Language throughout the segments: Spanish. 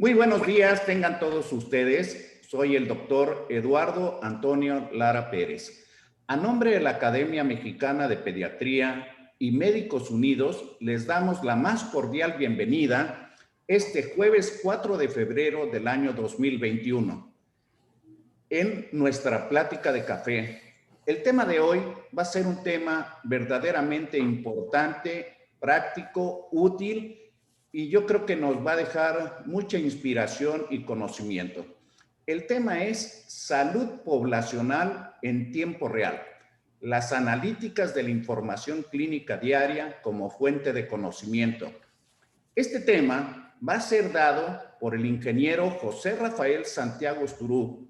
Muy buenos días, tengan todos ustedes. Soy el doctor Eduardo Antonio Lara Pérez. A nombre de la Academia Mexicana de Pediatría y Médicos Unidos, les damos la más cordial bienvenida este jueves 4 de febrero del año 2021 en nuestra plática de café. El tema de hoy va a ser un tema verdaderamente importante, práctico, útil, y yo creo que nos va a dejar mucha inspiración y conocimiento. El tema es salud poblacional en tiempo real, las analíticas de la información clínica diaria como fuente de conocimiento. Este tema va a ser dado por el ingeniero José Rafael Santiago Esturú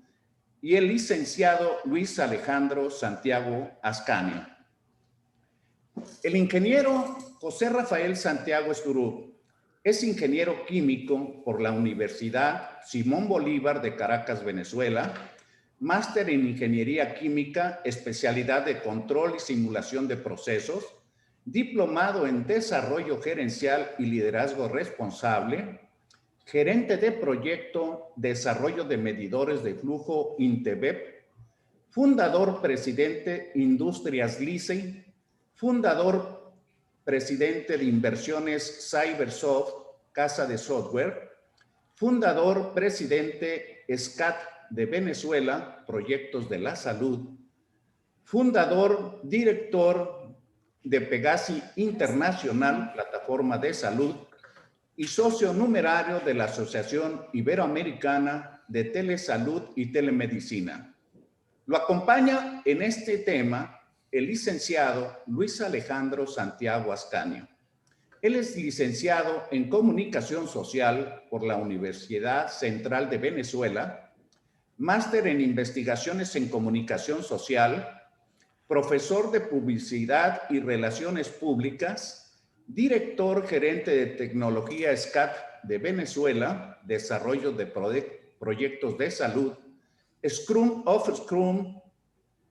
y el licenciado Luis Alejandro Santiago Ascanio. El ingeniero José Rafael Santiago Esturú es ingeniero químico por la Universidad Simón Bolívar de Caracas, Venezuela, máster en Ingeniería Química, especialidad de Control y Simulación de Procesos, diplomado en Desarrollo Gerencial y Liderazgo Responsable, gerente de Proyecto Desarrollo de Medidores de Flujo INTEBEP, fundador presidente Industrias Licey, fundador presidente de Inversiones Cybersoft, Casa de Software, fundador presidente SCAT de Venezuela, Proyectos de la Salud, fundador director de Pegasi Internacional, Plataforma de Salud, y socio numerario de la Asociación Iberoamericana de Telesalud y Telemedicina. Lo acompaña en este tema el licenciado Luis Alejandro Santiago Ascanio. Él es licenciado en Comunicación Social por la Universidad Central de Venezuela, máster en Investigaciones en Comunicación Social, profesor de Publicidad y Relaciones Públicas, director gerente de Tecnología SCAT de Venezuela, desarrollo de proyectos de salud, Scrum of Scrum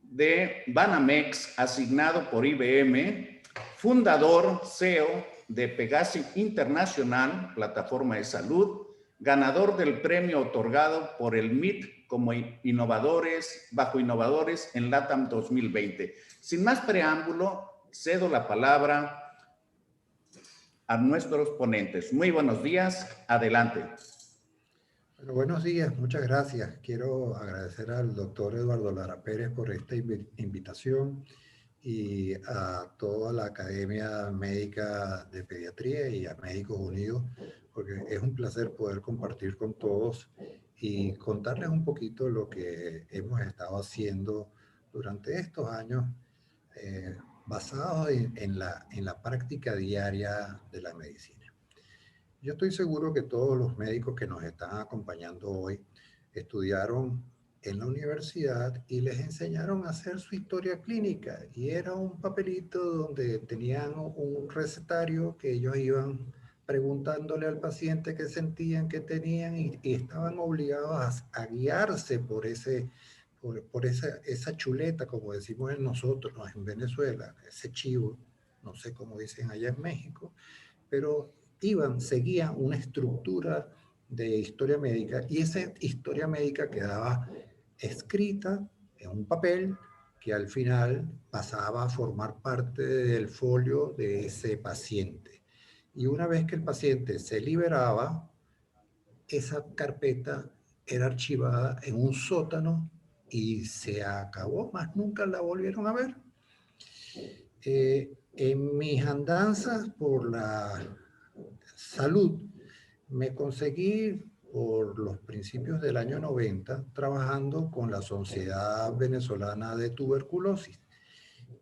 de Banamex, asignado por IBM, fundador CEO de Pegasi Internacional, plataforma de salud, ganador del premio otorgado por el MIT como bajo innovadores en LATAM 2020. Sin más preámbulo, cedo la palabra a nuestros ponentes. Muy buenos días, adelante. Bueno, buenos días, muchas gracias. Quiero agradecer al doctor Eduardo Lara Pérez por esta invitación y a toda la Academia Médica de Pediatría y a Médicos Unidos, porque es un placer poder compartir con todos y contarles un poquito lo que hemos estado haciendo durante estos años basados en la práctica diaria de la medicina. Yo estoy seguro que todos los médicos que nos están acompañando hoy estudiaron en la universidad y les enseñaron a hacer su historia clínica. Y era un papelito donde tenían un recetario que ellos iban preguntándole al paciente qué sentían, qué tenían y estaban obligados a guiarse por esa chuleta, como decimos nosotros en Venezuela, ese chivo, no sé cómo dicen allá en México, pero seguían una estructura de historia médica y esa historia médica quedaba escrita en un papel que al final pasaba a formar parte del folio de ese paciente. Y una vez que el paciente se liberaba, esa carpeta era archivada en un sótano y se acabó, más nunca la volvieron a ver. En mis andanzas por la salud, me conseguí por los principios del año 90 trabajando con la Sociedad Venezolana de Tuberculosis.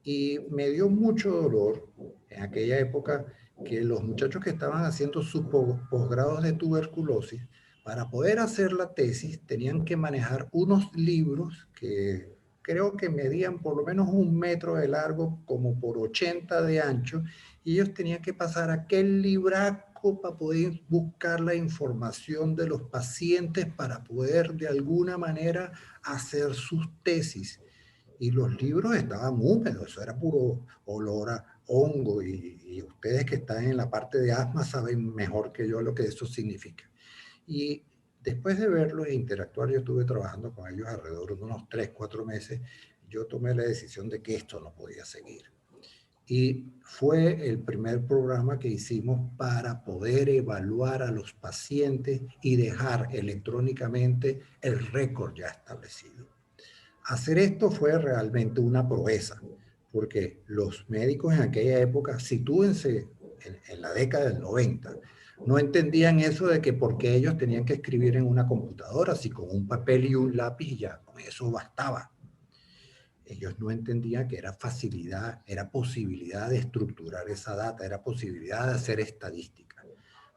Y me dio mucho dolor en aquella época que los muchachos que estaban haciendo sus posgrados de tuberculosis, para poder hacer la tesis, tenían que manejar unos libros que creo que medían por lo menos 1 metro de largo, como por 80 de ancho, y ellos tenían que pasar aquel libraco para poder buscar la información de los pacientes para poder de alguna manera hacer sus tesis. Y los libros estaban húmedos, eso era puro olor a hongo y ustedes que están en la parte de asma saben mejor que yo lo que eso significa. Y después de verlos e interactuar, yo estuve trabajando con ellos alrededor de unos 3, 4 meses, yo tomé la decisión de que esto no podía seguir. Y fue el primer programa que hicimos para poder evaluar a los pacientes y dejar electrónicamente el récord ya establecido. Hacer esto fue realmente una proeza, porque los médicos en aquella época, sitúense en la década del 90, no entendían eso de que porque ellos tenían que escribir en una computadora, así con un papel y un lápiz ya con eso bastaba. Ellos no entendían que era facilidad, era posibilidad de estructurar esa data, era posibilidad de hacer estadística.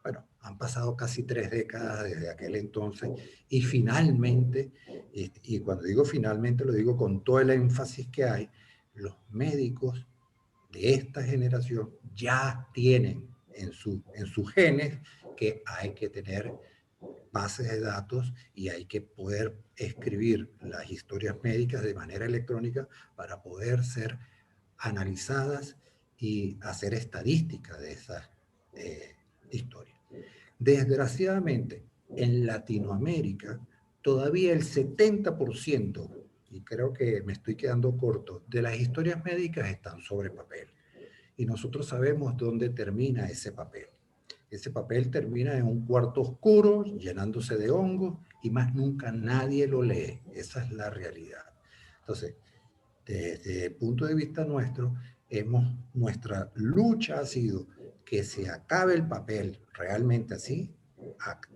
Bueno, han pasado casi 3 décadas desde aquel entonces y finalmente, y cuando digo finalmente lo digo con todo el énfasis que hay, los médicos de esta generación ya tienen en sus genes que hay que tener bases de datos y hay que poder escribir las historias médicas de manera electrónica para poder ser analizadas y hacer estadística de esas historias. Desgraciadamente, en Latinoamérica, todavía el 70%, y creo que me estoy quedando corto, de las historias médicas están sobre papel. Y nosotros sabemos dónde termina ese papel. Ese papel termina en un cuarto oscuro, llenándose de hongos, y más nunca nadie lo lee. Esa es la realidad. Entonces, desde el punto de vista nuestro, nuestra lucha ha sido que se acabe el papel, realmente así,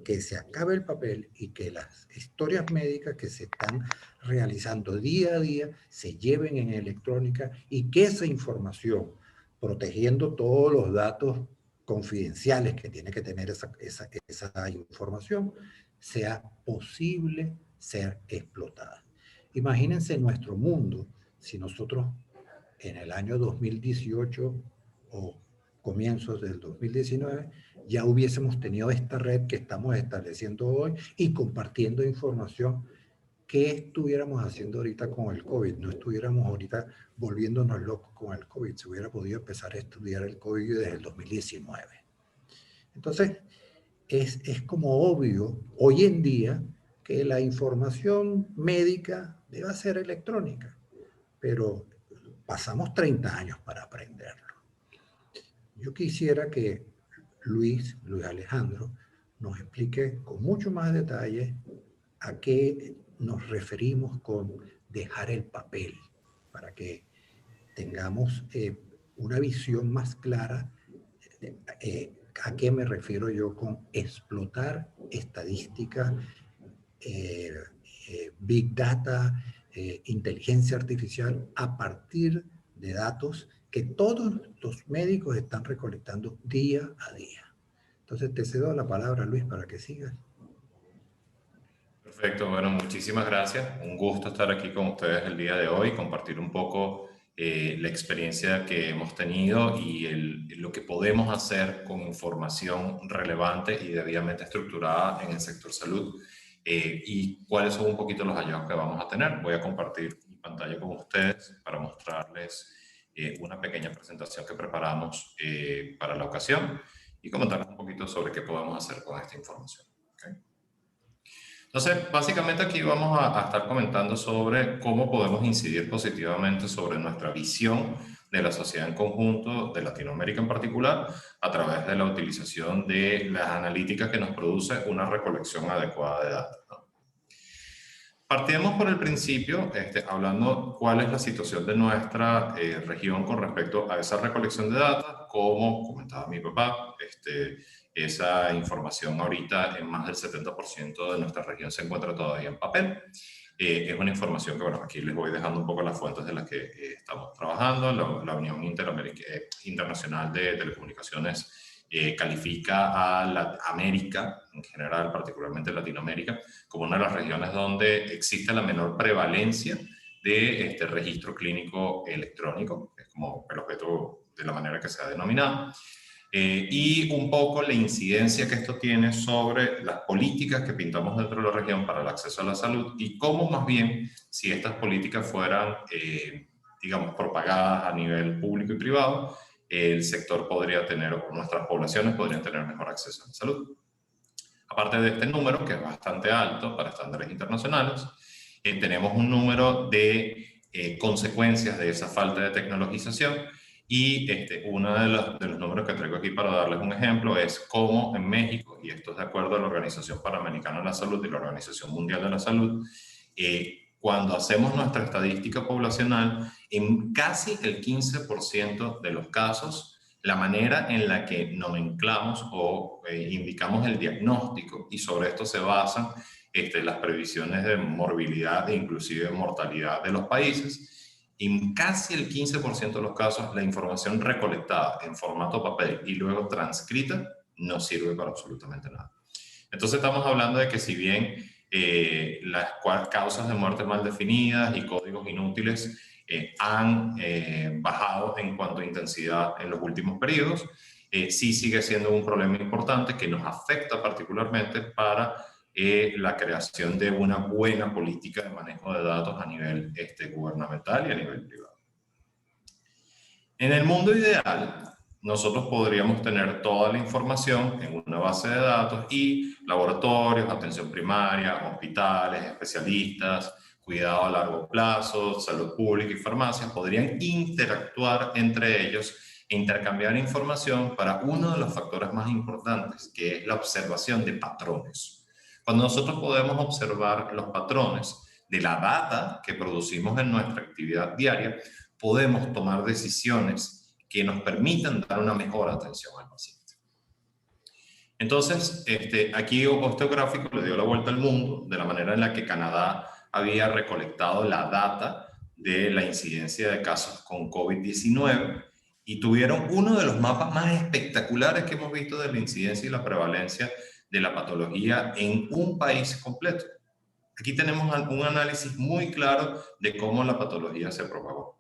que se acabe el papel y que las historias médicas que se están realizando día a día se lleven en electrónica y que esa información, protegiendo todos los datos confidenciales que tiene que tener esa información, sea posible ser explotada. Imagínense nuestro mundo si nosotros en el año 2018 o comienzos del 2019 ya hubiésemos tenido esta red que estamos estableciendo hoy y compartiendo información. ¿Qué estuviéramos haciendo ahorita con el COVID? No estuviéramos ahorita volviéndonos locos con el COVID. Se hubiera podido empezar a estudiar el COVID desde el 2019. Entonces, es como obvio hoy en día que la información médica debe ser electrónica, pero pasamos 30 años para aprenderlo. Yo quisiera que Luis Alejandro, nos explique con mucho más detalle a qué nos referimos con dejar el papel, para que tengamos una visión más clara a qué me refiero yo con explotar estadística, big data, inteligencia artificial a partir de datos que todos los médicos están recolectando día a día. Entonces te cedo la palabra, Luis, para que sigas. Perfecto, bueno, muchísimas gracias. Un gusto estar aquí con ustedes el día de hoy, compartir un poco la experiencia que hemos tenido y lo que podemos hacer con información relevante y debidamente estructurada en el sector salud y cuáles son un poquito los hallazgos que vamos a tener. Voy a compartir mi pantalla con ustedes para mostrarles una pequeña presentación que preparamos para la ocasión y comentarles un poquito sobre qué podemos hacer con esta información. ¿Okay? Entonces, básicamente aquí vamos a estar comentando sobre cómo podemos incidir positivamente sobre nuestra visión de la sociedad en conjunto, de Latinoamérica en particular, a través de la utilización de las analíticas que nos produce una recolección adecuada de datos, ¿no? Partimos por el principio, hablando cuál es la situación de nuestra región con respecto a esa recolección de datos. Como comentaba mi papá, esa información ahorita en más del 70% de nuestra región se encuentra todavía en papel. Es una información que, bueno, aquí les voy dejando un poco las fuentes de las que estamos trabajando. La Unión Internacional de Telecomunicaciones califica a la América en general, particularmente Latinoamérica, como una de las regiones donde existe la menor prevalencia de este registro clínico electrónico, es como el objeto de la manera que se ha denominado. Y un poco la incidencia que esto tiene sobre las políticas que pintamos dentro de la región para el acceso a la salud y cómo más bien si estas políticas fueran, digamos, propagadas a nivel público y privado, el sector podría tener, o nuestras poblaciones podrían tener mejor acceso a la salud. Aparte de este número, que es bastante alto para estándares internacionales, tenemos un número de consecuencias de esa falta de tecnologización. Y uno de los números que traigo aquí para darles un ejemplo es cómo en México, y esto es de acuerdo a la Organización Panamericana de la Salud y la Organización Mundial de la Salud, cuando hacemos nuestra estadística poblacional, en casi el 15% de los casos, la manera en la que nomenclamos o indicamos el diagnóstico, y sobre esto se basan las previsiones de morbilidad e inclusive mortalidad de los países, en casi el 15% de los casos, la información recolectada en formato papel y luego transcrita no sirve para absolutamente nada. Entonces estamos hablando de que si bien las causas de muerte mal definidas y códigos inútiles han bajado en cuanto a intensidad en los últimos periodos, sí sigue siendo un problema importante que nos afecta particularmente para la creación de una buena política de manejo de datos a nivel gubernamental y a nivel privado. En el mundo ideal, nosotros podríamos tener toda la información en una base de datos y laboratorios, atención primaria, hospitales, especialistas, cuidado a largo plazo, salud pública y farmacias podrían interactuar entre ellos e intercambiar información para uno de los factores más importantes, que es la observación de patrones. Cuando nosotros podemos observar los patrones de la data que producimos en nuestra actividad diaria, podemos tomar decisiones que nos permitan dar una mejor atención al paciente. Entonces, aquí este gráfico le dio la vuelta al mundo de la manera en la que Canadá había recolectado la data de la incidencia de casos con COVID-19 y tuvieron uno de los mapas más espectaculares que hemos visto de la incidencia y la prevalencia de la patología en un país completo. Aquí tenemos un análisis muy claro de cómo la patología se propagó.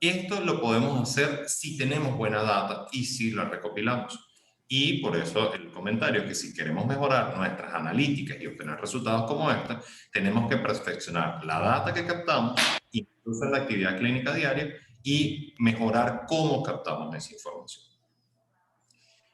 Esto lo podemos hacer si tenemos buena data y si la recopilamos. Y por eso el comentario que si queremos mejorar nuestras analíticas y obtener resultados como esta, tenemos que perfeccionar la data que captamos, incluso en la actividad clínica diaria, y mejorar cómo captamos esa información.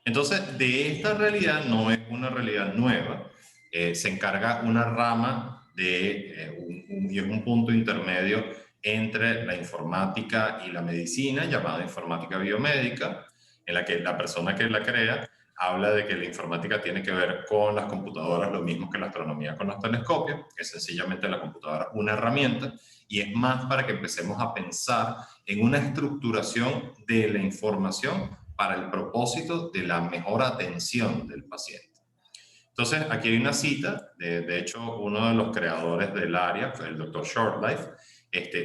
Entonces, de esta realidad no es una realidad nueva, se encarga una rama y es un punto intermedio entre la informática y la medicina, llamada informática biomédica, en la que la persona que la crea habla de que la informática tiene que ver con las computadoras, lo mismo que la astronomía con los telescopios, que es sencillamente la computadora una herramienta, y es más para que empecemos a pensar en una estructuración de la información para el propósito de la mejor atención del paciente. Entonces, aquí hay una cita, de hecho, uno de los creadores del área, el doctor Shortlife,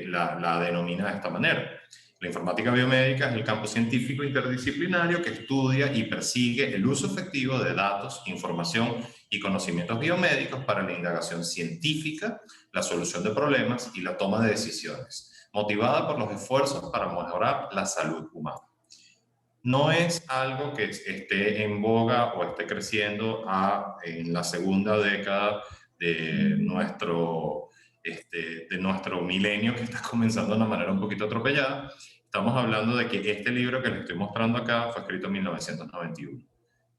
la denomina de esta manera. La informática biomédica es el campo científico interdisciplinario que estudia y persigue el uso efectivo de datos, información y conocimientos biomédicos para la indagación científica, la solución de problemas y la toma de decisiones, motivada por los esfuerzos para mejorar la salud humana. No es algo que esté en boga o esté creciendo en la segunda década de nuestro milenio, que está comenzando de una manera un poquito atropellada. Estamos hablando de que este libro que les estoy mostrando acá fue escrito en 1991.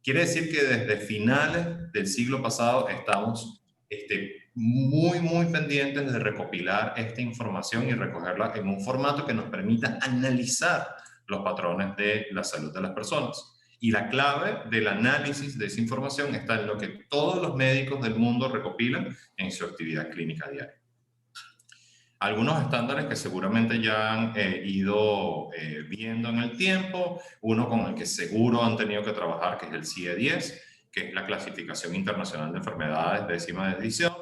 Quiere decir que desde finales del siglo pasado estamos muy pendientes de recopilar esta información y recogerla en un formato que nos permita analizar los patrones de la salud de las personas. Y la clave del análisis de esa información está en lo que todos los médicos del mundo recopilan en su actividad clínica diaria. Algunos estándares que seguramente ya han ido viendo en el tiempo, uno con el que seguro han tenido que trabajar, que es el CIE-10, que es la Clasificación Internacional de Enfermedades, 10ª edición,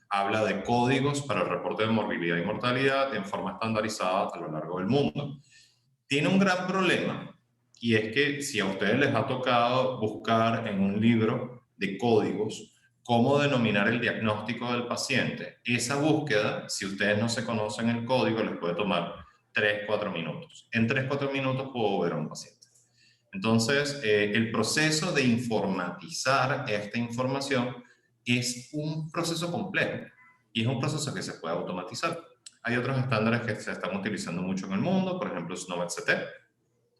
habla de códigos para el reporte de morbilidad y mortalidad en forma estandarizada a lo largo del mundo. Tiene un gran problema, y es que si a ustedes les ha tocado buscar en un libro de códigos cómo denominar el diagnóstico del paciente, esa búsqueda, si ustedes no se conocen el código, les puede tomar 3-4 minutos. En 3-4 minutos puedo ver a un paciente. Entonces, el proceso de informatizar esta información es un proceso complejo y es un proceso que se puede automatizar. Hay otros estándares que se están utilizando mucho en el mundo, por ejemplo, SNOMED-CT,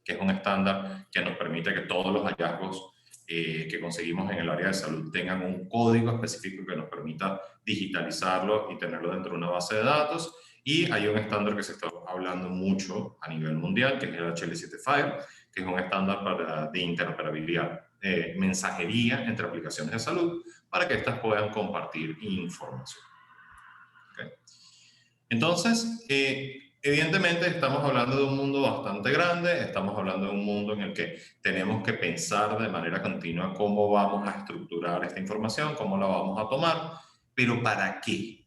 que es un estándar que nos permite que todos los hallazgos que conseguimos en el área de salud tengan un código específico que nos permita digitalizarlo y tenerlo dentro de una base de datos. Y hay un estándar que se está hablando mucho a nivel mundial, que es el HL7 que es un estándar de interoperabilidad, mensajería entre aplicaciones de salud, para que éstas puedan compartir información. ¿Okay? Entonces, evidentemente estamos hablando de un mundo bastante grande, estamos hablando de un mundo en el que tenemos que pensar de manera continua cómo vamos a estructurar esta información, cómo la vamos a tomar, pero ¿para qué?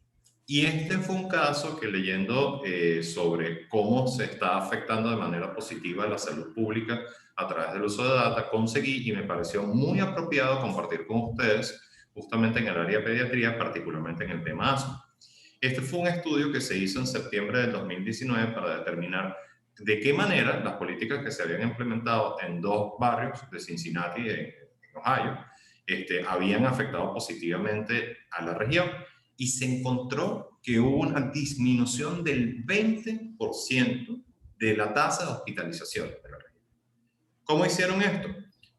Y este fue un caso que leyendo sobre cómo se está afectando de manera positiva la salud pública a través del uso de data, conseguí y me pareció muy apropiado compartir con ustedes justamente en el área de pediatría, particularmente en el tema asma. Este fue un estudio que se hizo en septiembre del 2019 para determinar de qué manera las políticas que se habían implementado en 2 barrios de Cincinnati, en Ohio, habían afectado positivamente a la región, y se encontró que hubo una disminución del 20% de la tasa de hospitalización de la región. ¿Cómo hicieron esto?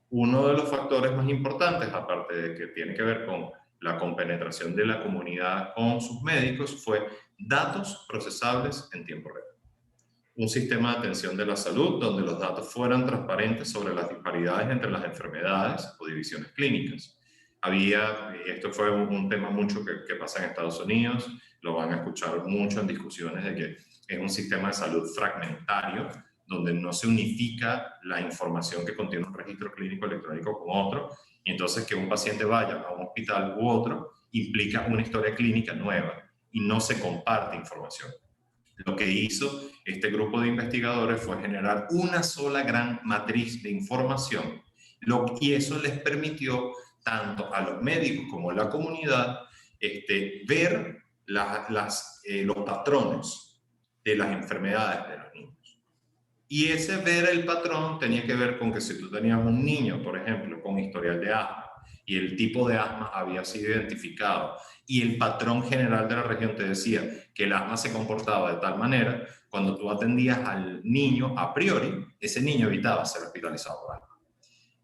Uno de los factores más importantes, aparte de que tiene que ver con la compenetración de la comunidad con sus médicos, fue datos procesables en tiempo real. Un sistema de atención de la salud donde los datos fueran transparentes sobre las disparidades entre las enfermedades o divisiones clínicas. Esto fue un tema mucho que pasa en Estados Unidos, lo van a escuchar mucho en discusiones de que es un sistema de salud fragmentario, donde no se unifica la información que contiene un registro clínico electrónico con otro, y entonces que un paciente vaya a un hospital u otro implica una historia clínica nueva y no se comparte información. Lo que hizo este grupo de investigadores fue generar una sola gran matriz de información, y eso les permitió tanto a los médicos como a la comunidad ver los patrones de las enfermedades de los niños. Y ese ver el patrón tenía que ver con que si tú tenías un niño, por ejemplo, con historial de asma, y el tipo de asma había sido identificado, y el patrón general de la región te decía que el asma se comportaba de tal manera, cuando tú atendías al niño a priori, ese niño evitaba ser hospitalizado por asma.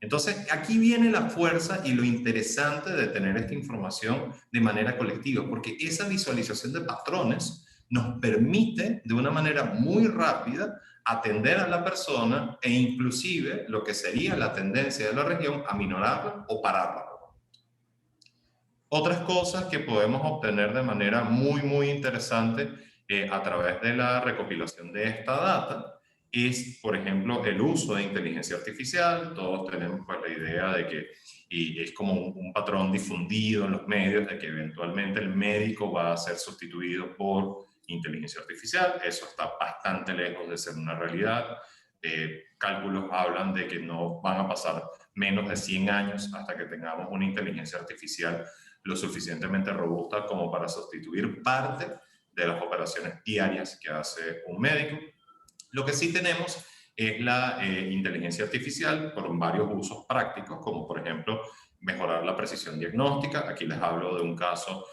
Entonces, aquí viene la fuerza y lo interesante de tener esta información de manera colectiva, porque esa visualización de patrones nos permite de una manera muy rápida atender a la persona e inclusive lo que sería la tendencia de la región a minorarla o pararla. Otras cosas que podemos obtener de manera muy interesante a través de la recopilación de esta data es, por ejemplo, el uso de inteligencia artificial. Todos tenemos pues, la idea de que y es como un patrón difundido en los medios de que eventualmente el médico va a ser sustituido por inteligencia artificial. Eso está bastante lejos de ser una realidad. Cálculos hablan de que no van a pasar menos de 100 años hasta que tengamos una inteligencia artificial lo suficientemente robusta como para sustituir parte de las operaciones diarias que hace un médico. Lo que sí tenemos es la inteligencia artificial por varios usos prácticos, como por ejemplo mejorar la precisión diagnóstica. Aquí les hablo de un caso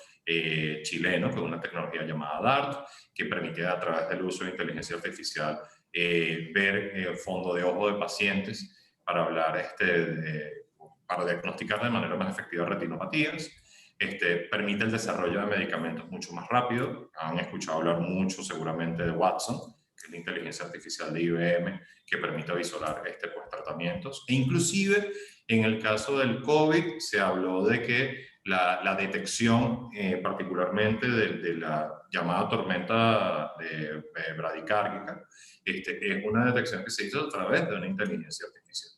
chileno, que es una tecnología llamada DART, que permite a través del uso de inteligencia artificial ver fondo de ojo de pacientes para para diagnosticar de manera más efectiva retinopatías. Permite el desarrollo de medicamentos mucho más rápido. Han escuchado hablar mucho seguramente de Watson, que es la inteligencia artificial de IBM, que permite visualizar tratamientos. E inclusive, en el caso del COVID, se habló de que la detección, particularmente de la llamada tormenta bradicárdica, es una detección que se hizo a través de una inteligencia artificial.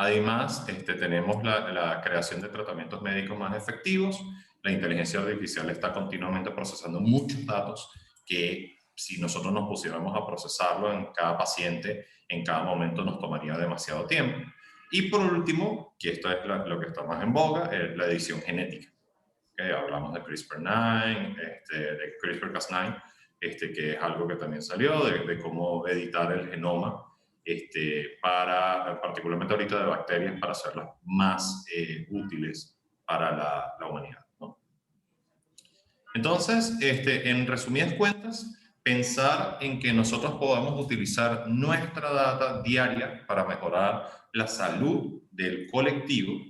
Además, tenemos la creación de tratamientos médicos más efectivos. La inteligencia artificial está continuamente procesando muchos datos que si nosotros nos pusiéramos a procesarlo en cada paciente, en cada momento nos tomaría demasiado tiempo. Y por último, que esto es lo que está más en boga, es la edición genética. Hablamos de CRISPR-9, de CRISPR-Cas9, que es algo que también salió, de cómo editar el genoma, particularmente ahorita de bacterias, para hacerlas más útiles para la humanidad, ¿no? Entonces, en resumidas cuentas, pensar en que nosotros podamos utilizar nuestra data diaria para mejorar la salud del colectivo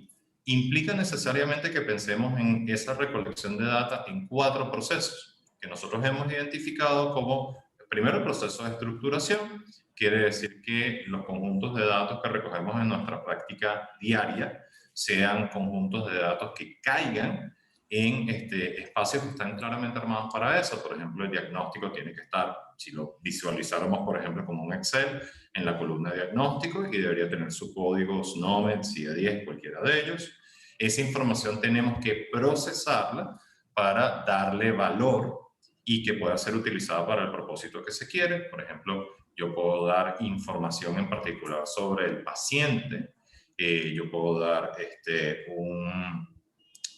implica necesariamente que pensemos en esa recolección de data en 4 procesos que nosotros hemos identificado como, primero, el proceso de estructuración. Quiere decir que los conjuntos de datos que recogemos en nuestra práctica diaria sean conjuntos de datos que caigan en espacios que están claramente armados para eso. Por ejemplo, el diagnóstico tiene que estar, si lo visualizáramos, por ejemplo, como un Excel, en la columna diagnóstico, y debería tener su código, SNOMED, CIE10, cualquiera de ellos. Esa información tenemos que procesarla para darle valor y que pueda ser utilizada para el propósito que se quiere. Por ejemplo, yo puedo dar información en particular sobre el paciente, yo puedo dar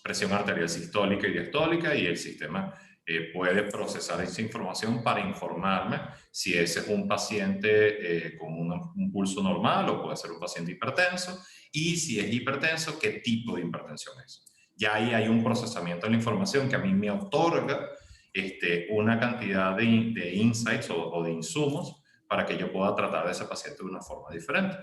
presión arterial sistólica y diastólica, y el sistema puede procesar esa información para informarme si ese es un paciente con un pulso normal o puede ser un paciente hipertenso, y si es hipertenso, qué tipo de hipertensión es. Ya ahí hay un procesamiento de la información que a mí me otorga una cantidad de insights o de insumos para que yo pueda tratar a ese paciente de una forma diferente.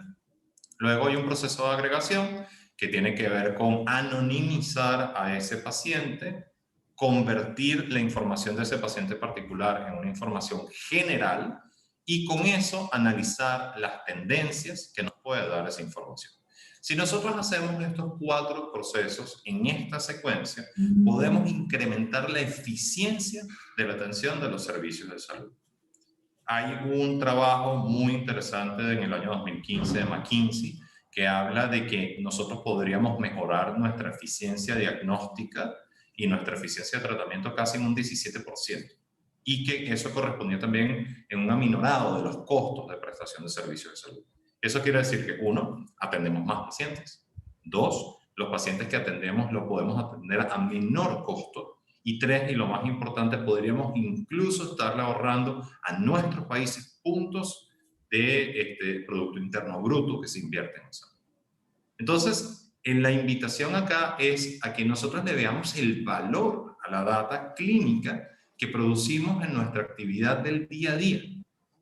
Luego hay un proceso de agregación que tiene que ver con anonimizar a ese paciente, convertir la información de ese paciente particular en una información general y con eso analizar las tendencias que nos puede dar esa información. Si nosotros hacemos estos 4 procesos en esta secuencia, podemos incrementar la eficiencia de la atención de los servicios de salud. Hay un trabajo muy interesante en el año 2015 de McKinsey que habla de que nosotros podríamos mejorar nuestra eficiencia diagnóstica y nuestra eficiencia de tratamiento casi en un 17%, y que eso correspondía también en un aminorado de los costos de prestación de servicios de salud. Eso quiere decir que, 1, atendemos más pacientes. 2, los pacientes que atendemos los podemos atender a menor costo. Y 3, y lo más importante, podríamos incluso estarle ahorrando a nuestros países puntos de Producto Interno Bruto que se invierten en salud. Entonces, la invitación acá es a que nosotros le veamos el valor a la data clínica que producimos en nuestra actividad del día a día.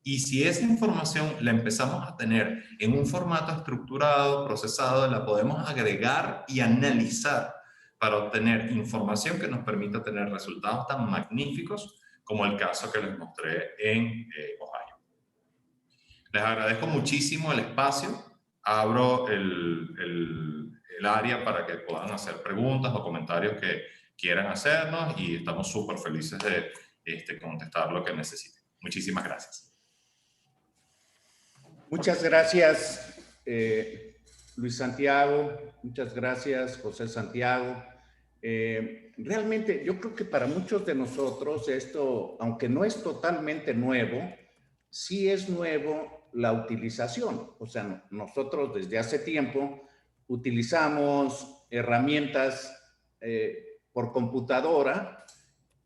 Y si esa información la empezamos a tener en un formato estructurado, procesado, la podemos agregar y analizar para obtener información que nos permita tener resultados tan magníficos como el caso que les mostré en Ohio. Les agradezco muchísimo el espacio. Abro el área para que puedan hacer preguntas o comentarios que quieran hacernos, y estamos súper felices de contestar lo que necesiten. Muchísimas gracias. Muchas gracias, Luis Santiago. Muchas gracias, José Santiago. Realmente yo creo que para muchos de nosotros esto, aunque no es totalmente nuevo, sí es nuevo la utilización. O sea, nosotros desde hace tiempo utilizamos herramientas por computadora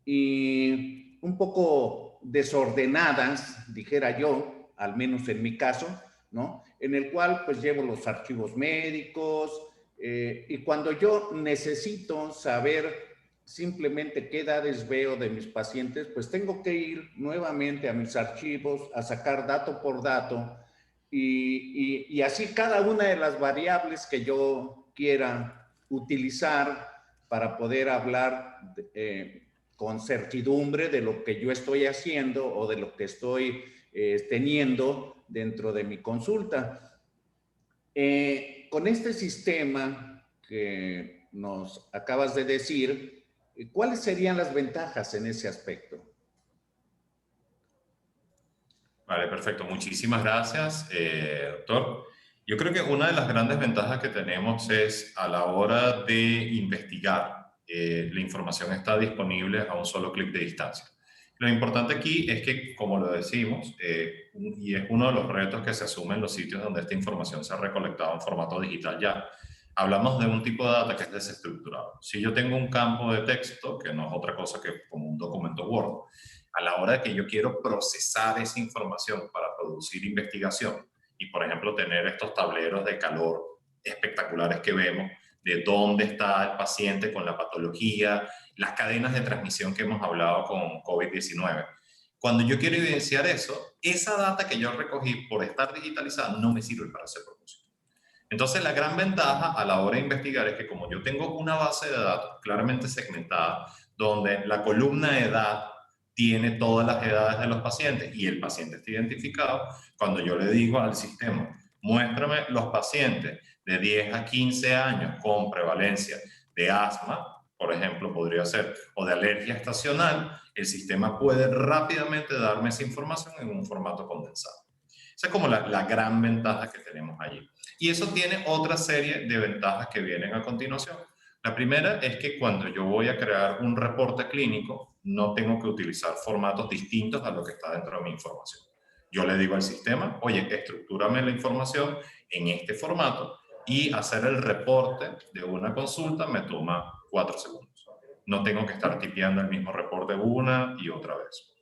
y un poco desordenadas, dijera yo, al menos en mi caso, ¿no? En el cual pues llevo los archivos médicos y cuando yo necesito saber simplemente qué edades veo de mis pacientes, pues tengo que ir nuevamente a mis archivos a sacar dato por dato y así cada una de las variables que yo quiera utilizar para poder hablar con certidumbre de lo que yo estoy haciendo o de lo que estoy teniendo dentro de mi consulta. Con este sistema que nos acabas de decir, ¿cuáles serían las ventajas en ese aspecto? Vale, perfecto. Muchísimas gracias, doctor. Yo creo que una de las grandes ventajas que tenemos es a la hora de investigar, la información está disponible a un solo clic de distancia. Lo importante aquí es que, como lo decimos, y es uno de los retos que se asumen en los sitios donde esta información se ha recolectado en formato digital ya, hablamos de un tipo de data que es desestructurado. Si yo tengo un campo de texto, que no es otra cosa que como un documento Word, a la hora de que yo quiero procesar esa información para producir investigación y, por ejemplo, tener estos tableros de calor espectaculares que vemos, de dónde está el paciente con la patología, las cadenas de transmisión que hemos hablado con COVID-19. Cuando yo quiero evidenciar eso, esa data que yo recogí por estar digitalizada no me sirve para ese propósito. Entonces, la gran ventaja a la hora de investigar es que como yo tengo una base de datos claramente segmentada, donde la columna de edad tiene todas las edades de los pacientes y el paciente está identificado, cuando yo le digo al sistema, muéstrame los pacientes de 10 a 15 años con prevalencia de asma, por ejemplo, podría ser, o de alergia estacional, el sistema puede rápidamente darme esa información en un formato condensado. Esa es como la gran ventaja que tenemos allí. Y eso tiene otra serie de ventajas que vienen a continuación. La primera es que cuando yo voy a crear un reporte clínico, no tengo que utilizar formatos distintos a lo que está dentro de mi información. Yo le digo al sistema, oye, estructúrame la información en este formato y hacer el reporte de una consulta me toma 4 segundos. No tengo que estar tipeando el mismo reporte una y otra vez.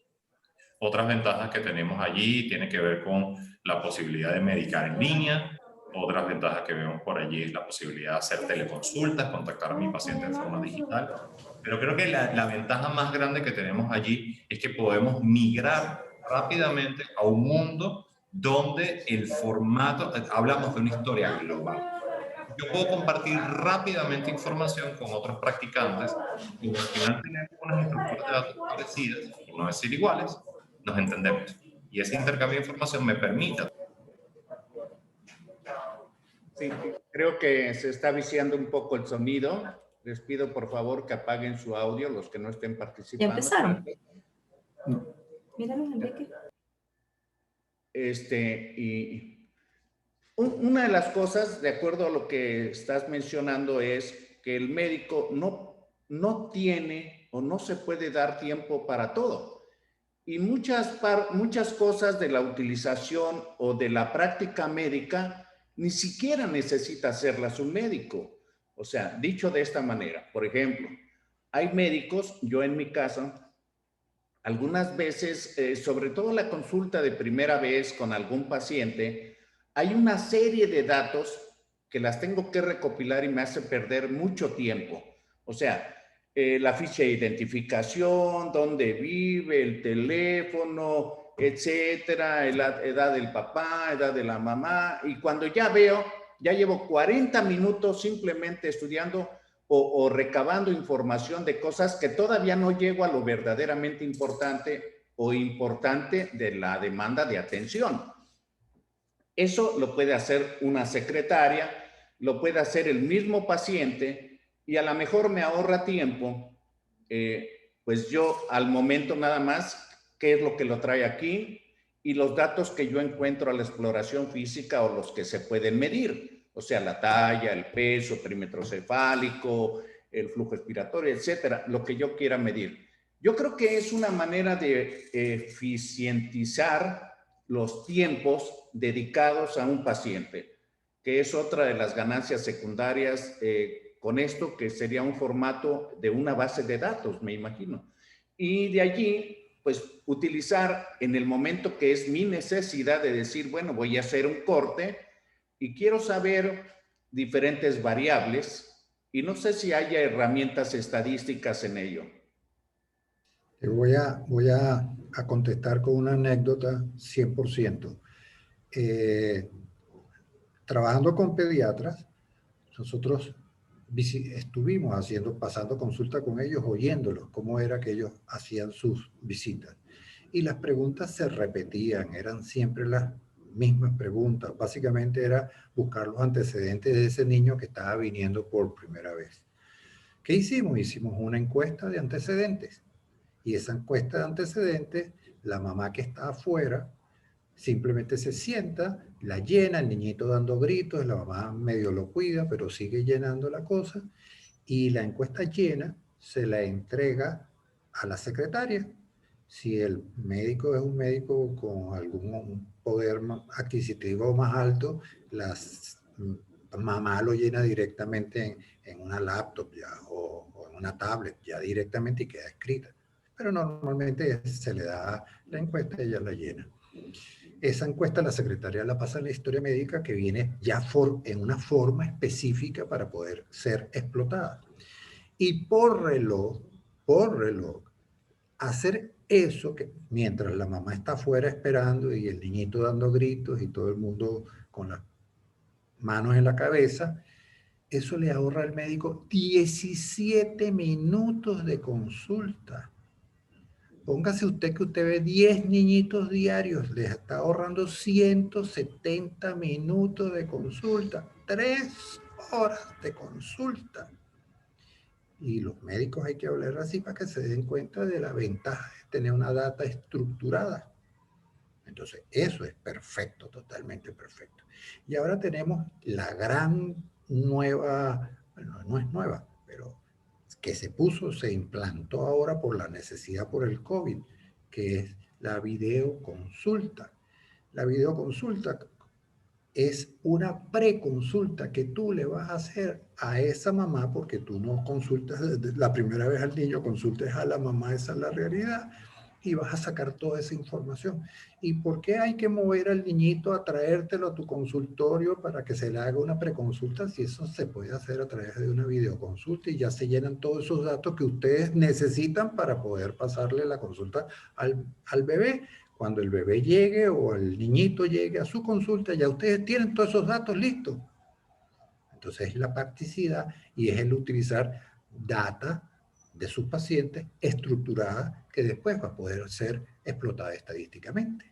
Otras ventajas que tenemos allí tienen que ver con la posibilidad de medicar en línea. Otras ventajas que vemos por allí es la posibilidad de hacer teleconsultas, contactar a mi paciente de forma digital. Pero creo que la ventaja más grande que tenemos allí es que podemos migrar rápidamente a un mundo donde el formato, hablamos de una historia global. Yo puedo compartir rápidamente información con otros practicantes y al final tener unas estructuras de datos parecidas, por no decir iguales, nos entendemos. Y ese intercambio de información me permite. Sí, creo que se está viciando un poco el sonido. Les pido por favor que apaguen su audio los que no estén participando. ¿Ya empezaron? Míralo, Enrique. Una de las cosas, de acuerdo a lo que estás mencionando, es que el médico no tiene o no se puede dar tiempo para todo. Y muchas cosas de la utilización o de la práctica médica ni siquiera necesita hacerlas un médico. O sea, dicho de esta manera, por ejemplo, hay médicos, yo en mi caso, algunas veces, sobre todo la consulta de primera vez con algún paciente, hay una serie de datos que las tengo que recopilar y me hace perder mucho tiempo. O sea, la ficha de identificación, dónde vive, el teléfono, etcétera, la edad del papá, edad de la mamá, y cuando ya veo, ya llevo 40 minutos simplemente estudiando o recabando información de cosas que todavía no llego a lo verdaderamente importante o importante de la demanda de atención. Eso lo puede hacer una secretaria, lo puede hacer el mismo paciente y a lo mejor me ahorra tiempo, pues yo al momento nada más, qué es lo que lo trae aquí y los datos que yo encuentro a la exploración física o los que se pueden medir. O sea, la talla, el peso, perímetro cefálico, el flujo expiratorio, etcétera, lo que yo quiera medir. Yo creo que es una manera de eficientizar los tiempos dedicados a un paciente, que es otra de las ganancias secundarias con esto, que sería un formato de una base de datos, me imagino. Y de allí, pues, utilizar en el momento que es mi necesidad de decir, bueno, voy a hacer un corte y quiero saber diferentes variables y no sé si haya herramientas estadísticas en ello. Te voy a contestar con una anécdota 100%. Trabajando con pediatras, nosotros estuvimos pasando consulta con ellos, oyéndolos, cómo era que ellos hacían sus visitas. Y las preguntas se repetían, eran siempre las mismas preguntas. Básicamente era buscar los antecedentes de ese niño que estaba viniendo por primera vez. ¿Qué hicimos? Hicimos una encuesta de antecedentes. Y esa encuesta de antecedentes, la mamá que está afuera simplemente se sienta, la llena, el niñito dando gritos, la mamá medio lo cuida, pero sigue llenando la cosa, y la encuesta llena se la entrega a la secretaria. Si el médico es un médico con algún poder adquisitivo más alto, la mamá lo llena directamente en una laptop ya, o en una tablet ya directamente y queda escrita. Pero normalmente se le da la encuesta y ella la llena. Esa encuesta la secretaria la pasa a la historia médica, que viene ya en una forma específica para poder ser explotada. Y por reloj, hacer eso que mientras la mamá está afuera esperando y el niñito dando gritos y todo el mundo con las manos en la cabeza, eso le ahorra al médico 17 minutos de consulta. Póngase usted que usted ve 10 niñitos diarios, les está ahorrando 170 minutos de consulta, 3 horas de consulta. Y los médicos hay que hablar así para que se den cuenta de la ventaja de tener una data estructurada. Entonces, eso es perfecto, totalmente perfecto. Y ahora tenemos la gran nueva, bueno, no es nueva, pero que se implantó ahora por la necesidad por el COVID, que es la videoconsulta. La videoconsulta es una preconsulta que tú le vas a hacer a esa mamá, porque tú no consultas la primera vez al niño, consultes a la mamá, esa es la realidad, y vas a sacar toda esa información. ¿Y por qué hay que mover al niñito a traértelo a tu consultorio para que se le haga una preconsulta si eso se puede hacer a través de una videoconsulta y ya se llenan todos esos datos que ustedes necesitan para poder pasarle la consulta al bebé? Cuando el bebé llegue o el niñito llegue a su consulta, ya ustedes tienen todos esos datos listos. Entonces es la practicidad y es el utilizar data de sus pacientes estructurada que después va a poder ser explotada estadísticamente.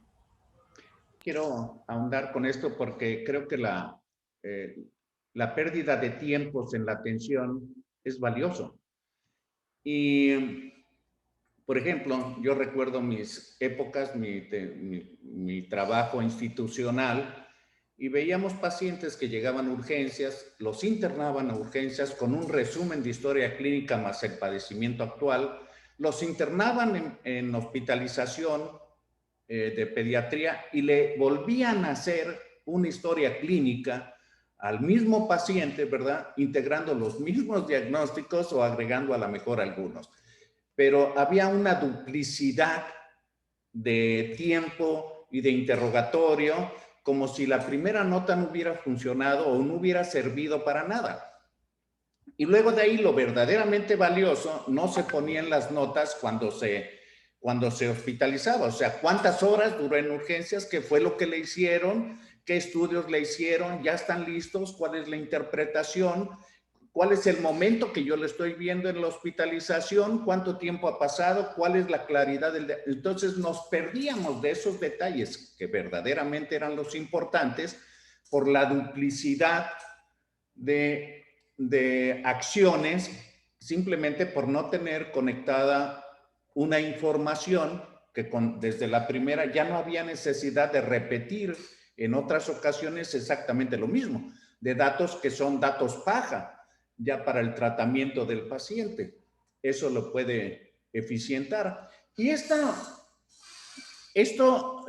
Quiero ahondar con esto porque creo que la pérdida de tiempos en la atención es valioso. Y, por ejemplo, yo recuerdo mis épocas, mi trabajo institucional, y veíamos pacientes que llegaban a urgencias, los internaban a urgencias con un resumen de historia clínica más el padecimiento actual, los internaban en hospitalización de pediatría y le volvían a hacer una historia clínica al mismo paciente, ¿verdad? Integrando los mismos diagnósticos o agregando a lo mejor algunos. Pero había una duplicidad de tiempo y de interrogatorio, como si la primera nota no hubiera funcionado o no hubiera servido para nada. Y luego de ahí lo verdaderamente valioso no se ponía en las notas cuando se hospitalizaba. O sea, cuántas horas duró en urgencias, qué fue lo que le hicieron, qué estudios le hicieron, ya están listos, cuál es la interpretación, cuál es el momento que yo le estoy viendo en la hospitalización, cuánto tiempo ha pasado, cuál es la claridad del... Entonces nos perdíamos de esos detalles que verdaderamente eran los importantes por la duplicidad de acciones, simplemente por no tener conectada una información que desde la primera ya no había necesidad de repetir en otras ocasiones exactamente lo mismo, de datos que son datos paja, ya para el tratamiento del paciente. Eso lo puede eficientar. Y esto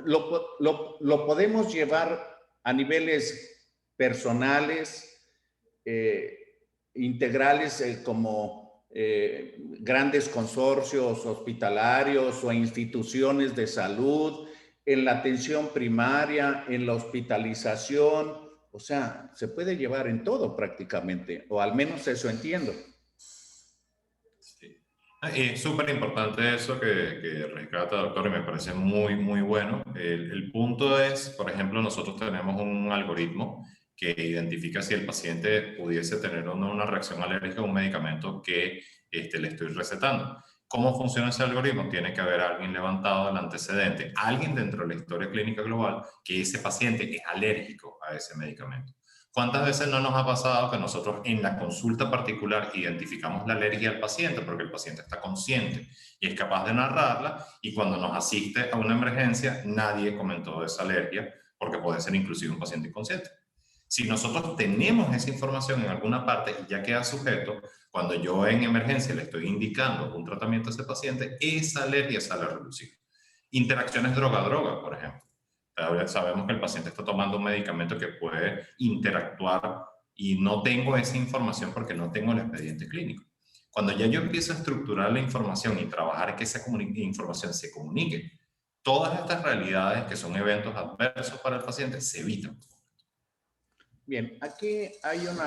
lo podemos llevar a niveles personales, integrales, como grandes consorcios hospitalarios o instituciones de salud, en la atención primaria, en la hospitalización. O sea, se puede llevar en todo prácticamente, o al menos eso entiendo. Sí. Súper importante eso que rescata, doctor, y me parece muy, muy bueno. El punto es, por ejemplo, nosotros tenemos un algoritmo que identifica si el paciente pudiese tener o no una reacción alérgica a un medicamento que le estoy recetando. ¿Cómo funciona ese algoritmo? Tiene que haber alguien levantado el antecedente, alguien dentro de la historia clínica global, que ese paciente es alérgico a ese medicamento. ¿Cuántas veces no nos ha pasado que nosotros en la consulta particular identificamos la alergia al paciente porque el paciente está consciente y es capaz de narrarla, y cuando nos asiste a una emergencia nadie comentó de esa alergia porque puede ser inclusive un paciente inconsciente? Si nosotros tenemos esa información en alguna parte y ya queda sujeto, cuando yo en emergencia le estoy indicando un tratamiento a ese paciente, esa alergia sale a relucir. Interacciones droga-droga, por ejemplo. Sabemos que el paciente está tomando un medicamento que puede interactuar y no tengo esa información porque no tengo el expediente clínico. Cuando ya yo empiezo a estructurar la información y trabajar que esa información se comunique, todas estas realidades que son eventos adversos para el paciente se evitan. Bien, aquí hay un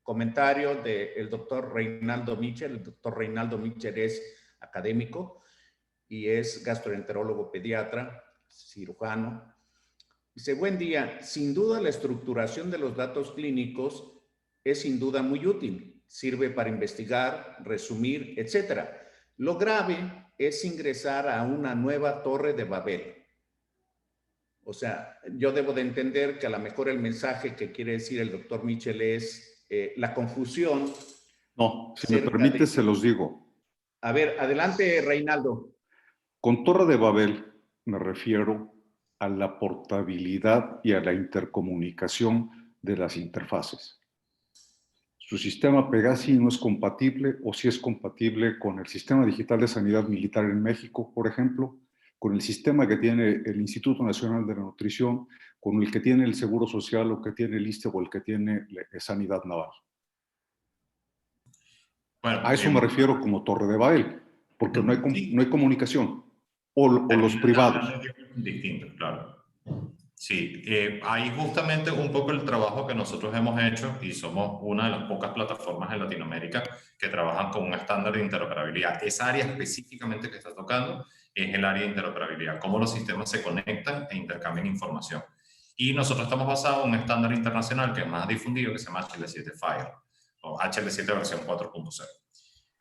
comentario del doctor Reinaldo Michel. El doctor Reinaldo Michel es académico y es gastroenterólogo pediatra, cirujano. Dice, buen día, sin duda la estructuración de los datos clínicos es sin duda muy útil, sirve para investigar, resumir, etc. Lo grave es ingresar a una nueva torre de Babel. O sea, yo debo de entender que a lo mejor el mensaje que quiere decir el doctor Michel es la confusión. No, si me permite, se los digo. A ver, adelante, Reinaldo. Con Torre de Babel me refiero a la portabilidad y a la intercomunicación de las interfaces. Su sistema Pegasi no es compatible, o sí es compatible con el Sistema Digital de Sanidad Militar en México, por ejemplo, con el sistema que tiene el Instituto Nacional de la Nutrición, con el que tiene el Seguro Social, o que tiene el ISSSTE, o el que tiene Sanidad Naval. Bueno, a eso me refiero como Torre de Babel, porque no hay comunicación. O los privados. Distintos, claro. Sí, ahí justamente un poco el trabajo que nosotros hemos hecho, y somos una de las pocas plataformas en Latinoamérica que trabajan con un estándar de interoperabilidad. Esa área específicamente que está tocando es el área de interoperabilidad, cómo los sistemas se conectan e intercambian información. Y nosotros estamos basados en un estándar internacional que es más difundido, que se llama HL7 FHIR, o HL7 versión 4.0.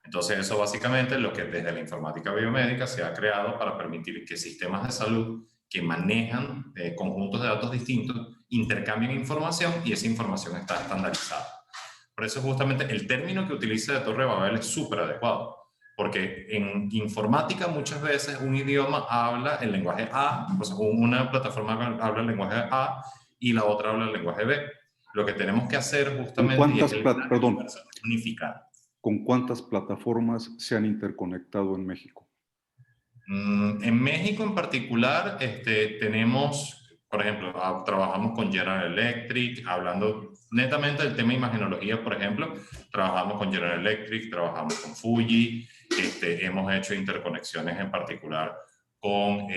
Entonces, eso básicamente es lo que desde la informática biomédica se ha creado para permitir que sistemas de salud que manejan conjuntos de datos distintos intercambien información, y esa información está estandarizada. Por eso justamente el término que utiliza de Torre de Babel es súper adecuado, porque en informática muchas veces un idioma habla el lenguaje A, o sea, una plataforma habla el lenguaje A y la otra habla el lenguaje B. Lo que tenemos que hacer justamente es unificar. ¿Con cuántas plataformas se han interconectado en México? En México en particular tenemos, por ejemplo, trabajamos con General Electric, hablando netamente del tema de imagenología, por ejemplo, trabajamos con General Electric, trabajamos con Fuji, hemos hecho interconexiones en particular con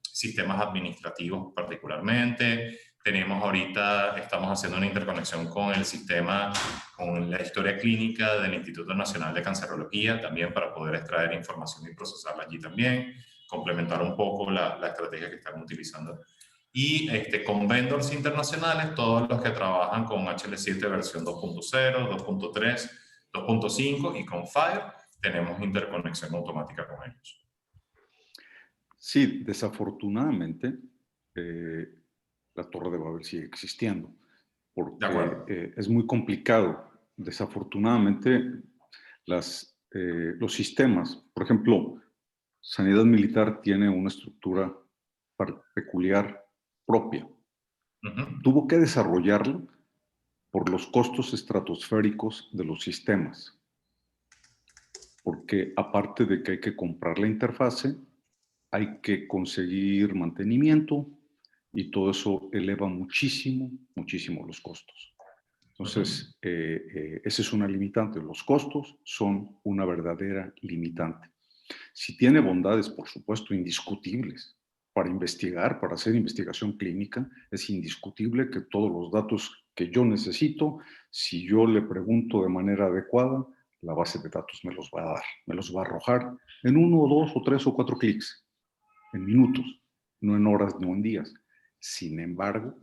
sistemas administrativos particularmente. Tenemos ahorita, estamos haciendo una interconexión con el sistema, con la historia clínica del Instituto Nacional de Cancerología, también para poder extraer información y procesarla allí también, complementar un poco la estrategia que estamos utilizando. Y con vendors internacionales, todos los que trabajan con HL7 versión 2.0, 2.3, 2.5 y con FHIR, tenemos interconexión automática con ellos. Sí, desafortunadamente, la Torre de Babel sigue existiendo, porque es muy complicado. Desafortunadamente, los sistemas, por ejemplo, Sanidad Militar tiene una estructura peculiar propia. Tuvo que desarrollarla por los costos estratosféricos de los sistemas, porque aparte de que hay que comprar la interfase, hay que conseguir mantenimiento, y todo eso eleva muchísimo, muchísimo los costos. Entonces, esa es una limitante. Los costos son una verdadera limitante. Si tiene bondades, por supuesto, indiscutibles para investigar, para hacer investigación clínica, es indiscutible que todos los datos que yo necesito, si yo le pregunto de manera adecuada, la base de datos me los va a dar, me los va a arrojar en 1 o 2 o 3 o 4 clics, en minutos, no en horas, no en días. Sin embargo,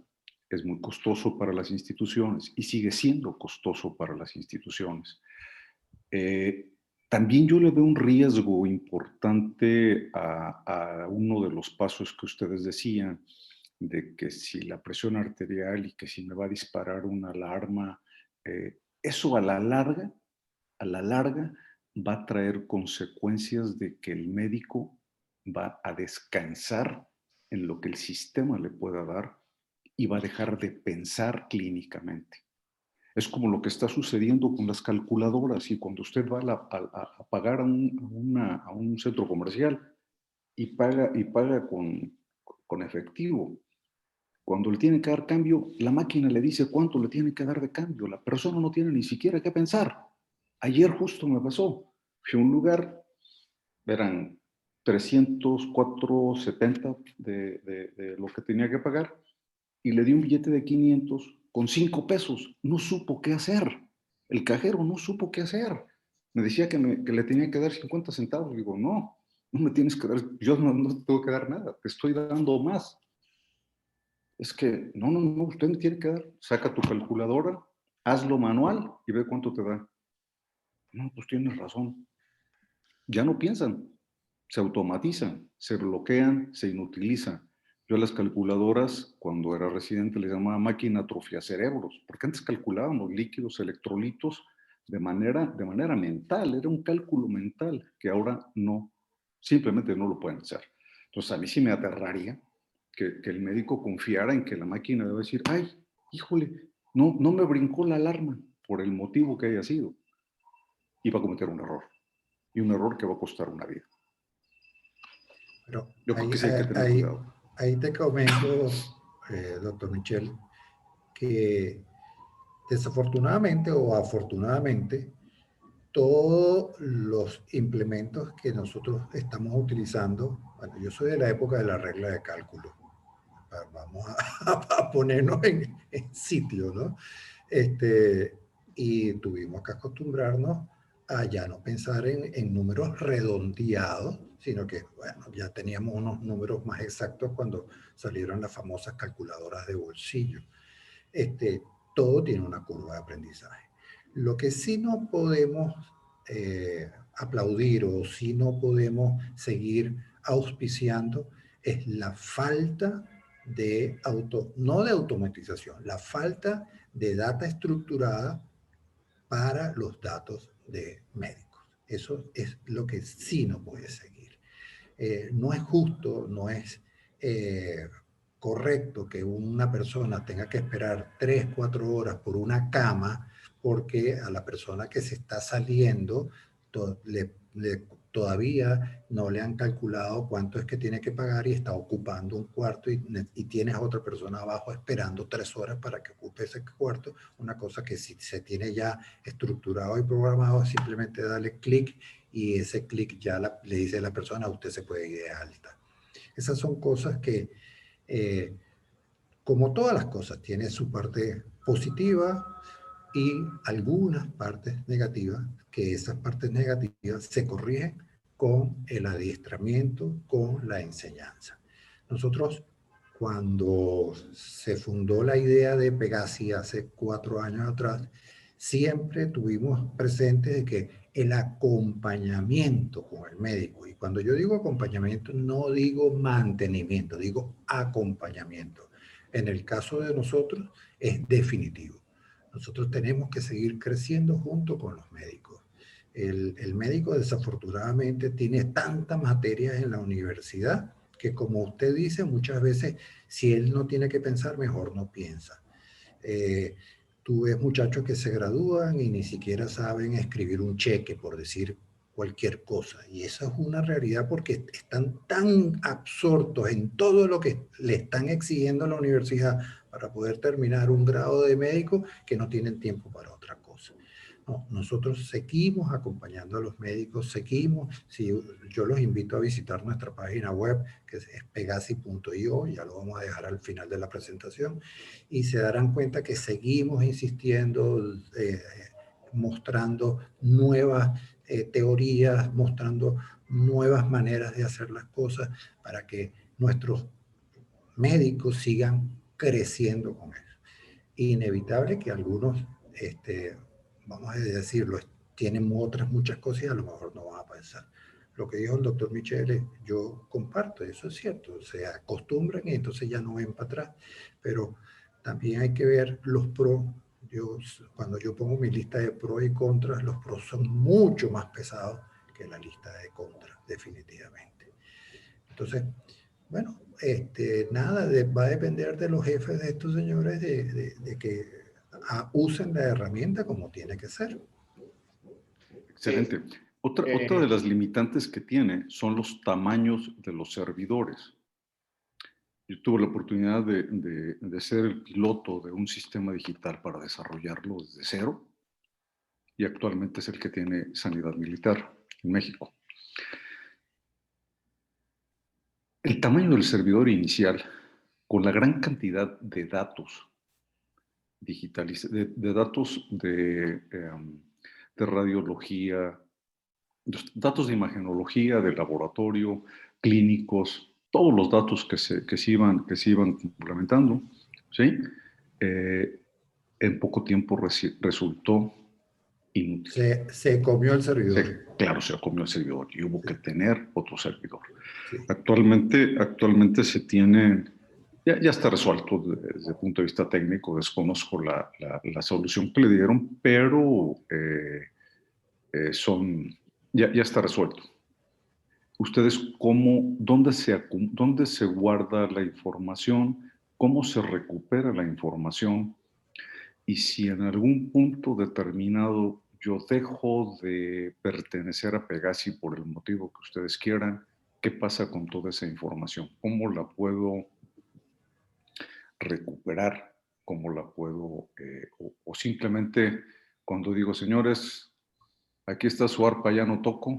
es muy costoso para las instituciones y sigue siendo costoso para las instituciones. También yo le veo un riesgo importante a uno de los pasos que ustedes decían, de que si la presión arterial y que si me va a disparar una alarma, eso a la larga va a traer consecuencias de que el médico va a descansar en lo que el sistema le pueda dar y va a dejar de pensar clínicamente. Es como lo que está sucediendo con las calculadoras, y cuando usted va a pagar a un centro comercial y paga con efectivo, cuando le tienen que dar cambio, la máquina le dice cuánto le tiene que dar de cambio. La persona no tiene ni siquiera que pensar. Ayer justo me pasó. Fui a un lugar, eran 304.70 de lo que tenía que pagar, y le di un billete de 500 con 5 pesos. No supo qué hacer. El cajero no supo qué hacer. Me decía que le tenía que dar 50 centavos. Digo, no me tienes que dar, yo no te tengo que dar nada, te estoy dando más. Es que, no, usted me tiene que dar, saca tu calculadora, hazlo manual y ve cuánto te da. No, pues tienes razón. Ya no piensan, se automatizan, se bloquean, se inutilizan. Yo a las calculadoras, cuando era residente, les llamaba máquina atrofia cerebros, porque antes calculábamos líquidos, electrolitos de manera mental, era un cálculo mental que ahora no, simplemente no lo pueden hacer. Entonces a mí sí me aterraría que el médico confiara en que la máquina debe decir, ay, híjole, no me brincó la alarma por el motivo que haya sido, y va a cometer un error, y un error que va a costar una vida. Pero Yo creo que sí hay que tener cuidado. Ahí te comento, doctor Michel, que desafortunadamente o afortunadamente, todos los implementos que nosotros estamos utilizando, bueno, yo soy de la época de la regla de cálculo, vamos a ponernos en sitio, ¿no? Y tuvimos que acostumbrarnos a ya no pensar en números redondeados, sino que, bueno, ya teníamos unos números más exactos cuando salieron las famosas calculadoras de bolsillo. Todo tiene una curva de aprendizaje. Lo que sí no podemos aplaudir o sí no podemos seguir auspiciando es la falta de no de automatización, la falta de data estructurada para los datos de médicos. Eso es lo que sí no puede seguir. No es justo, no es correcto que una persona tenga que esperar 3, 4 horas por una cama porque a la persona que se está saliendo todavía no le han calculado cuánto es que tiene que pagar y está ocupando un cuarto y tienes a otra persona abajo esperando 3 horas para que ocupe ese cuarto. Una cosa que si se tiene ya estructurado y programado, simplemente dale clic y ese clic ya le dice a la persona, usted se puede ir de alta. Esas son cosas que, como todas las cosas, tiene su parte positiva y algunas partes negativas, que esas partes negativas se corrigen con el adiestramiento, con la enseñanza. Nosotros, cuando se fundó la idea de Pegasi hace 4 años atrás, siempre tuvimos presente de que el acompañamiento con el médico, y cuando yo digo acompañamiento, no digo mantenimiento, digo acompañamiento. En el caso de nosotros, es definitivo. Nosotros tenemos que seguir creciendo junto con los médicos. El médico desafortunadamente tiene tantas materias en la universidad que, como usted dice, muchas veces si él no tiene que pensar, mejor no piensa. Tú ves muchachos que se gradúan y ni siquiera saben escribir un cheque, por decir cualquier cosa. Y esa es una realidad porque están tan absortos en todo lo que le están exigiendo a la universidad para poder terminar un grado de médico que no tienen tiempo para otra cosa. No, nosotros seguimos acompañando a los médicos, yo los invito a visitar nuestra página web, que es pegasi.io, ya lo vamos a dejar al final de la presentación, y se darán cuenta que seguimos insistiendo, mostrando nuevas teorías, mostrando nuevas maneras de hacer las cosas para que nuestros médicos sigan creciendo con eso. Inevitable que algunos, vamos a decirlo, tienen otras muchas cosas y a lo mejor no van a pensar. Lo que dijo el doctor Michele, yo comparto, eso es cierto, se acostumbran y entonces ya no ven para atrás, pero también hay que ver los pros. Cuando yo pongo mi lista de pros y contras, los pros son mucho más pesados que la lista de contras, definitivamente. Entonces, bueno, nada, va a depender de los jefes de estos señores de que usen la herramienta como tiene que ser. Excelente. Otra de las limitantes que tiene son los tamaños de los servidores. Yo tuve la oportunidad de ser el piloto de un sistema digital para desarrollarlo desde cero y actualmente es el que tiene Sanidad Militar en México. El tamaño del servidor inicial, con la gran cantidad de datos digitalizados, de datos de radiología, los datos de imagenología, de laboratorio, clínicos, todos los datos que se iban complementando, ¿sí? En poco tiempo resultó inútil. Se comió el servidor. Claro, se comió el servidor y hubo que tener otro servidor. Sí. Actualmente se tienen, ya está resuelto desde el punto de vista técnico, desconozco la solución que le dieron, pero ya está resuelto. Ustedes, dónde se guarda la información, cómo se recupera la información, y si en algún punto determinado yo dejo de pertenecer a Pegasi por el motivo que ustedes quieran, ¿qué pasa con toda esa información? ¿Cómo la puedo recuperar? ¿Cómo la puedo, o simplemente cuando digo, señores, aquí está su arpa, ya no toco,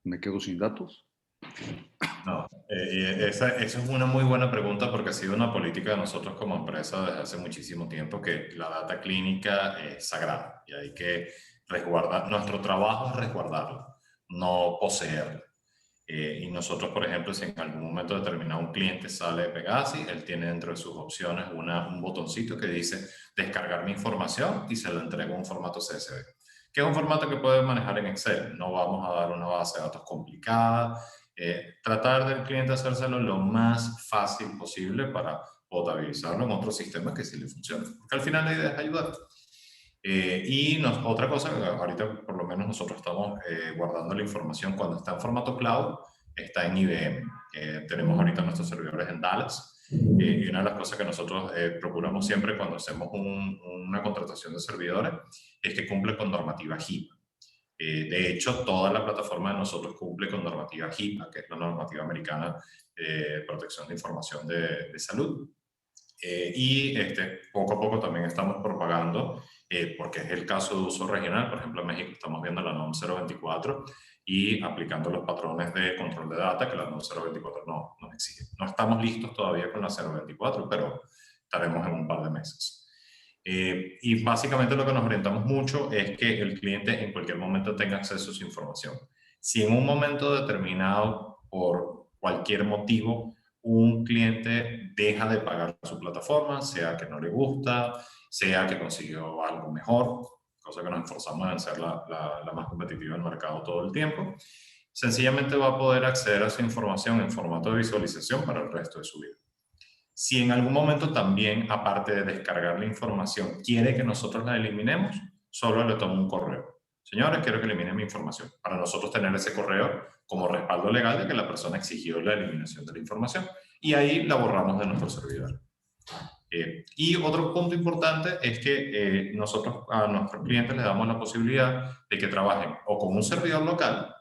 me quedo sin datos? No, esa es una muy buena pregunta porque ha sido una política de nosotros como empresa desde hace muchísimo tiempo, que la data clínica es sagrada y hay que resguardar. Nuestro trabajo es resguardarla, no poseerla. Y nosotros, por ejemplo, si en algún momento determinado un cliente sale de Pegasi, él tiene dentro de sus opciones un botoncito que dice descargar mi información y se lo entrego en un formato CSV, que es un formato que puede manejar en Excel. No vamos a dar una base de datos complicada. Tratar del cliente hacérselo lo más fácil posible para potabilizarlo en otros sistemas que sí le funcionen. Porque al final la idea es ayudar. Otra cosa, ahorita por lo menos nosotros estamos guardando la información cuando está en formato cloud, está en IBM. Tenemos ahorita nuestros servidores en Dallas. Y una de las cosas que nosotros procuramos siempre cuando hacemos una contratación de servidores es que cumple con normativa HIPAA. De hecho, toda la plataforma de nosotros cumple con normativa HIPAA, que es la normativa americana de protección de información de salud. Poco a poco también estamos propagando, porque es el caso de uso regional. Por ejemplo, en México estamos viendo la NOM 024 y aplicando los patrones de control de data que la NOM 024 no exige. No estamos listos todavía con la 024, pero estaremos en un par de meses. Y básicamente lo que nos orientamos mucho es que el cliente en cualquier momento tenga acceso a su información. Si en un momento determinado, por cualquier motivo, un cliente deja de pagar su plataforma, sea que no le gusta, sea que consiguió algo mejor, cosa que nos esforzamos en ser la más competitiva en el mercado todo el tiempo, sencillamente va a poder acceder a su información en formato de visualización para el resto de su vida. Si en algún momento también, aparte de descargar la información, quiere que nosotros la eliminemos, solo le tomo un correo. Señores, quiero que eliminen mi información. Para nosotros tener ese correo como respaldo legal de que la persona exigió la eliminación de la información. Y ahí la borramos de nuestro servidor. Y otro punto importante es que nosotros a nuestros clientes les damos la posibilidad de que trabajen o con un servidor local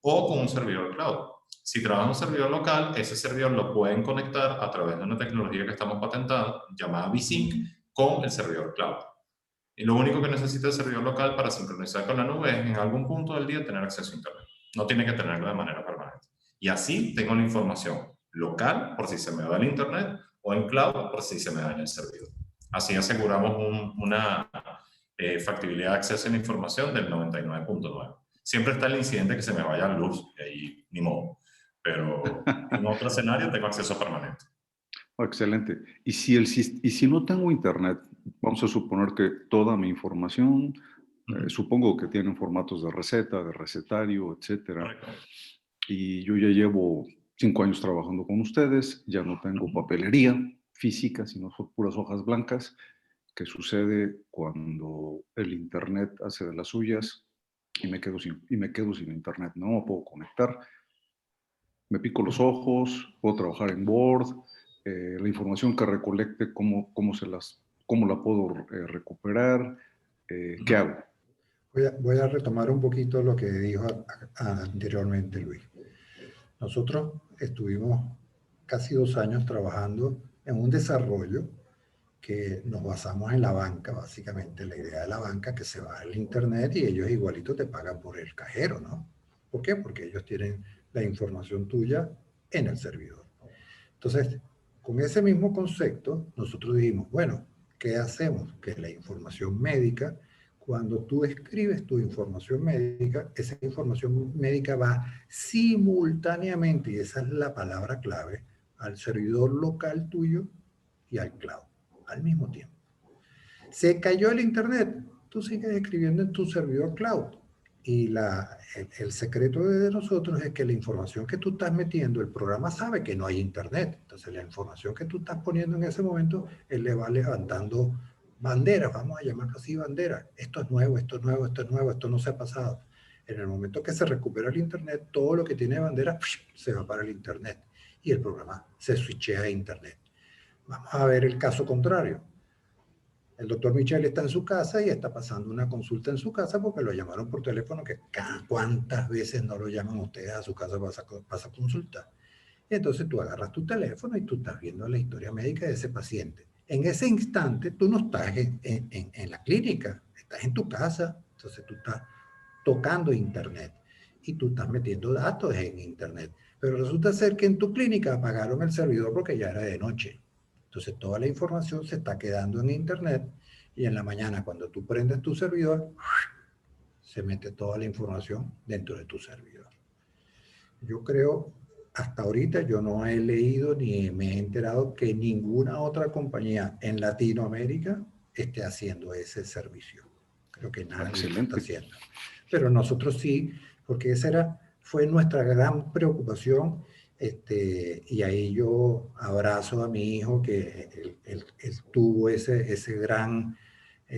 o con un servidor cloud. Si trabajan en un servidor local, ese servidor lo pueden conectar a través de una tecnología que estamos patentando llamada vSync con el servidor cloud. Y lo único que necesita el servidor local para sincronizar con la nube es en algún punto del día tener acceso a Internet. No tiene que tenerlo de manera permanente. Y así tengo la información local por si se me va el Internet o en cloud por si se me daña el servidor. Así aseguramos una factibilidad de acceso a la información del 99.9. Siempre está el incidente que se me vaya la luz y ahí ni modo. Pero en otro escenario tengo acceso permanente. Oh, excelente. Y si no tengo internet, vamos a suponer que toda mi información, supongo que tienen formatos de receta, de recetario, etcétera. Correcto. Y yo ya llevo 5 años trabajando con ustedes, ya no tengo papelería física, sino son puras hojas blancas. ¿Qué sucede cuando el internet hace de las suyas y me quedo sin internet? No me puedo conectar. Me pico los ojos, puedo trabajar en Word, la información que recolecte, cómo la puedo recuperar, ¿qué hago? Voy a retomar un poquito lo que dijo anteriormente Luis. Nosotros estuvimos casi 2 años trabajando en un desarrollo que nos basamos en la banca, básicamente la idea de la banca, que se va al internet y ellos igualito te pagan por el cajero, ¿no? ¿Por qué? Porque ellos tienen la información tuya en el servidor. Entonces, con ese mismo concepto, nosotros dijimos, bueno, ¿qué hacemos? Que la información médica, Cuando tú escribes tu información médica, esa información médica va simultáneamente, y esa es la palabra clave, al servidor local tuyo y al cloud, al mismo tiempo. Se cayó el internet, tú sigues escribiendo en tu servidor cloud. Y el secreto de nosotros es que la información que tú estás metiendo, el programa sabe que no hay internet. Entonces la información que tú estás poniendo en ese momento, él le va levantando banderas, vamos a llamarlo así banderas. Esto es nuevo, esto es nuevo, esto es nuevo, esto no se ha pasado. En el momento que se recupera el internet, todo lo que tiene bandera se va para el internet y el programa se switchea a internet. Vamos a ver el caso contrario. El doctor Michel está en su casa y está pasando una consulta en su casa porque lo llamaron por teléfono, que ¿cuántas veces no lo llaman ustedes a su casa para consultar? Y entonces tú agarras tu teléfono y tú estás viendo la historia médica de ese paciente. En ese instante tú no estás en la clínica, estás en tu casa, entonces tú estás tocando internet y tú estás metiendo datos en internet. Pero resulta ser que en tu clínica apagaron el servidor porque ya era de noche. Entonces toda la información se está quedando en internet y en la mañana cuando tú prendes tu servidor, se mete toda la información dentro de tu servidor. Yo creo, hasta ahorita yo no he leído ni me he enterado que ninguna otra compañía en Latinoamérica esté haciendo ese servicio. Creo que nadie lo está haciendo. Pero nosotros sí, porque fue nuestra gran preocupación. Y ahí yo abrazo a mi hijo que él tuvo ese gran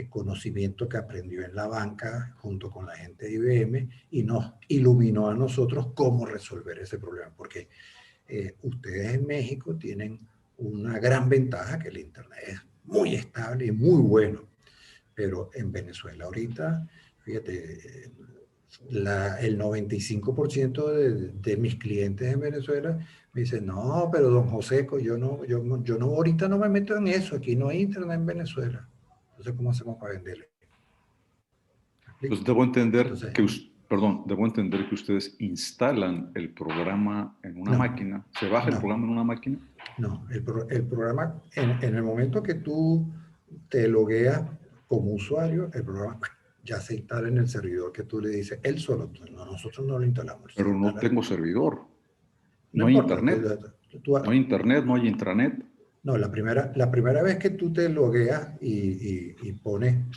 conocimiento que aprendió en la banca junto con la gente de IBM y nos iluminó a nosotros cómo resolver ese problema, porque ustedes en México tienen una gran ventaja, que el internet es muy estable y muy bueno, pero en Venezuela ahorita, fíjate, el 95% de mis clientes en Venezuela me dicen, no, pero don José, yo no, ahorita no me meto en eso, aquí no hay internet en Venezuela. Entonces, ¿cómo hacemos para venderle? Pues debo entender Entonces, debo entender que ustedes instalan el programa en una máquina. ¿Se baja el programa en una máquina? No, el programa, en el momento que tú te logueas como usuario, el programa ya se instala en el servidor que tú le dices, él solo, nosotros no lo instalamos. Pero no tengo servidor. No hay importa. internet. No hay internet, no hay intranet. No, la primera vez que tú te logueas y pones,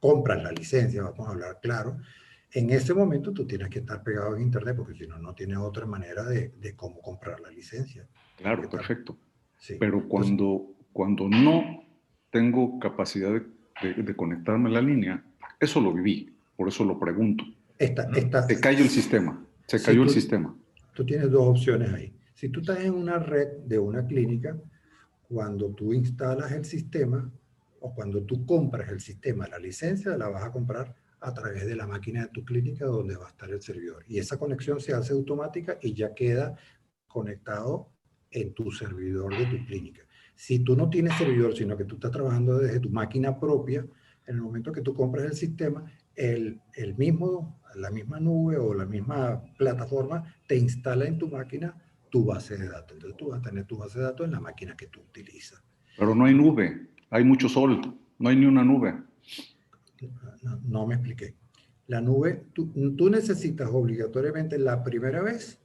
compras la licencia, vamos a hablar claro, en ese momento tú tienes que estar pegado en internet porque si no, no tienes otra manera de cómo comprar la licencia. Claro, perfecto. Sí. Pero cuando no tengo capacidad de conectarme a la línea, eso lo viví, por eso lo pregunto. Se cayó el sistema, se cayó el sistema. Tú tienes dos opciones ahí. Si tú estás en una red de una clínica, cuando tú instalas el sistema o cuando tú compras el sistema, la licencia la vas a comprar a través de la máquina de tu clínica donde va a estar el servidor. Y esa conexión se hace automática y ya queda conectado en tu servidor de tu clínica. Si tú no tienes servidor, sino que tú estás trabajando desde tu máquina propia, en el momento que tú compras el sistema, la misma nube o la misma plataforma te instala en tu máquina tu base de datos. Entonces tú vas a tener tu base de datos en la máquina que tú utilizas. Pero no hay nube, hay mucho sol, no hay ni una nube. No me expliqué. La nube, tú necesitas obligatoriamente la primera vez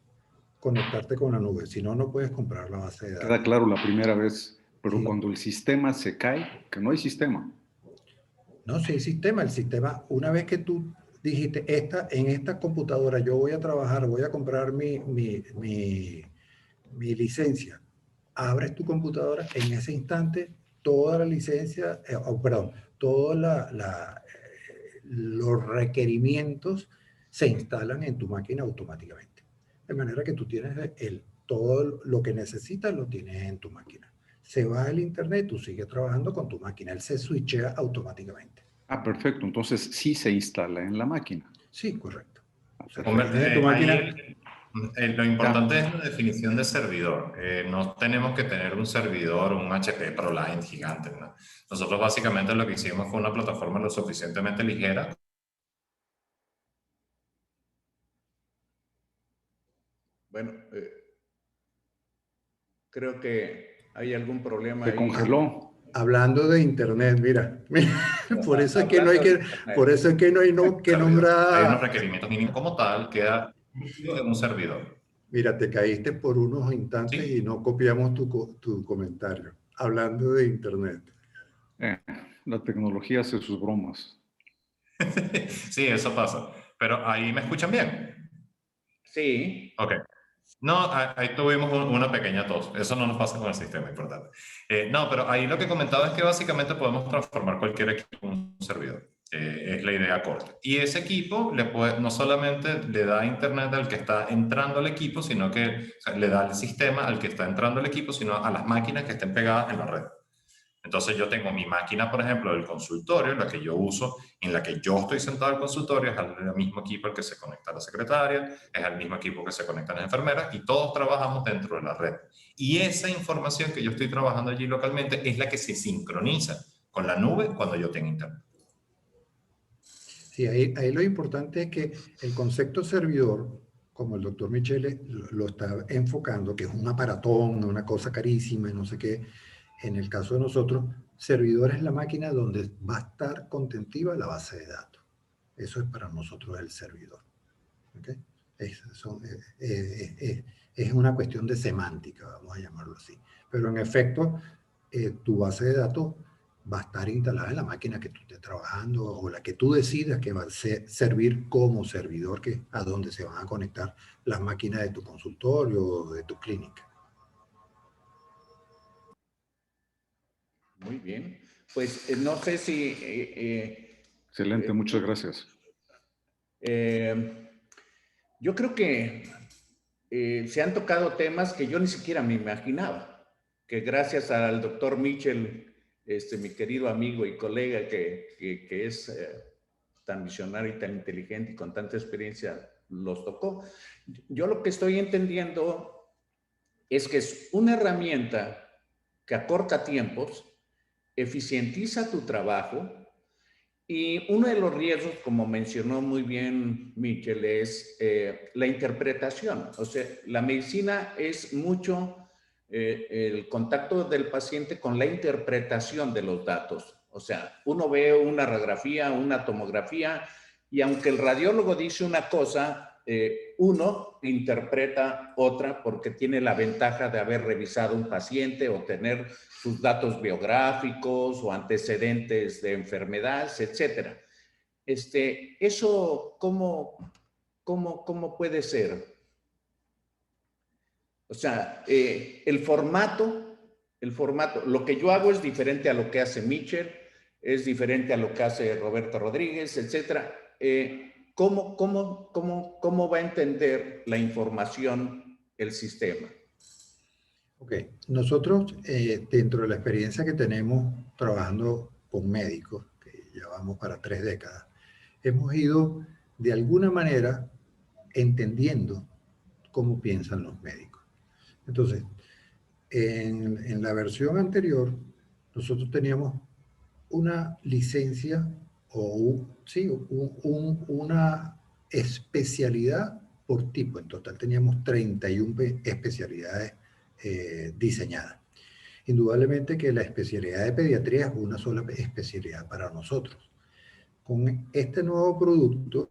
conectarte con la nube, si no, no puedes comprar la base de datos. Queda claro la primera vez, pero sí. Cuando el sistema se cae, que no hay sistema. No, sí hay sistema. El sistema, una vez que tú dijiste, en esta computadora yo voy a trabajar, voy a comprar mi licencia, abres tu computadora, en ese instante toda la licencia, todos los requerimientos se instalan en tu máquina automáticamente. De manera que tú tienes todo lo que necesitas, lo tienes en tu máquina. Se va el internet, tú sigues trabajando con tu máquina, él se switchea automáticamente. Ah, perfecto. Entonces sí se instala en la máquina. Sí, correcto. Tu máquina. Lo importante es la definición de servidor. No tenemos que tener un servidor, un HP ProLine gigante, ¿no? Nosotros básicamente lo que hicimos fue una plataforma lo suficientemente ligera. Bueno, creo que hay algún problema Se ahí. congeló. Hablando de internet, mira, por eso es que no hay que, por eso es que no hay que nombrar. Hay unos requerimientos mínimos como tal, queda incluido en un servidor. Mira, te caíste por unos instantes ¿Sí? y no copiamos tu comentario. Hablando de internet. La tecnología hace sus bromas. Sí, eso pasa. Pero ahí me escuchan bien. Sí. Ok. No, ahí tuvimos una pequeña tos. Eso no nos pasa con el sistema, importante. No, pero ahí lo que comentaba es que básicamente podemos transformar cualquier equipo en un servidor. Es la idea corta. Y ese equipo no solamente le da internet al que está entrando al equipo, sino que o sea, le da el sistema al que está entrando al equipo, sino a las máquinas que estén pegadas en la red. Entonces yo tengo mi máquina, por ejemplo, del consultorio, la que yo uso, en la que yo estoy sentado al consultorio, es el mismo equipo al que se conecta a la secretaria, es el mismo equipo que se conectan las enfermeras y todos trabajamos dentro de la red. Y esa información que yo estoy trabajando allí localmente es la que se sincroniza con la nube cuando yo tengo internet. Sí, ahí lo importante es que el concepto servidor, como el doctor Michele lo está enfocando, que es un aparatón, una cosa carísima y no sé qué, en el caso de nosotros, servidor es la máquina donde va a estar contentiva la base de datos. Eso es para nosotros el servidor. ¿Okay? Es una cuestión de semántica, vamos a llamarlo así. Pero en efecto, tu base de datos va a estar instalada en la máquina que tú estés trabajando o la que tú decidas que va a servir como servidor, que a donde se van a conectar las máquinas de tu consultorio o de tu clínica. Muy bien. Pues no sé si... Excelente, muchas gracias. Yo creo que se han tocado temas que yo ni siquiera me imaginaba, que gracias al doctor Mitchell, mi querido amigo y colega que es tan visionario y tan inteligente y con tanta experiencia, los tocó. Yo lo que estoy entendiendo es que es una herramienta que acorta tiempos, eficientiza tu trabajo. Y uno de los riesgos, como mencionó muy bien Michel, es la interpretación. O sea, la medicina es mucho el contacto del paciente con la interpretación de los datos. O sea, uno ve una radiografía, una tomografía, y aunque el radiólogo dice una cosa, uno interpreta otra porque tiene la ventaja de haber revisado un paciente o tener sus datos biográficos o antecedentes de enfermedades, etcétera. Eso, ¿cómo puede ser? O sea, el formato, lo que yo hago es diferente a lo que hace Mitchell, es diferente a lo que hace Roberto Rodríguez, etcétera. ¿Cómo va a entender la información el sistema? Ok, nosotros dentro de la experiencia que tenemos trabajando con médicos, que ya vamos para 3 décadas, hemos ido de alguna manera entendiendo cómo piensan los médicos. Entonces, en la versión anterior, nosotros teníamos una licencia o una especialidad por tipo. En total teníamos 31 especialidades diseñadas. Indudablemente que la especialidad de pediatría es una sola especialidad para nosotros. Con este nuevo producto,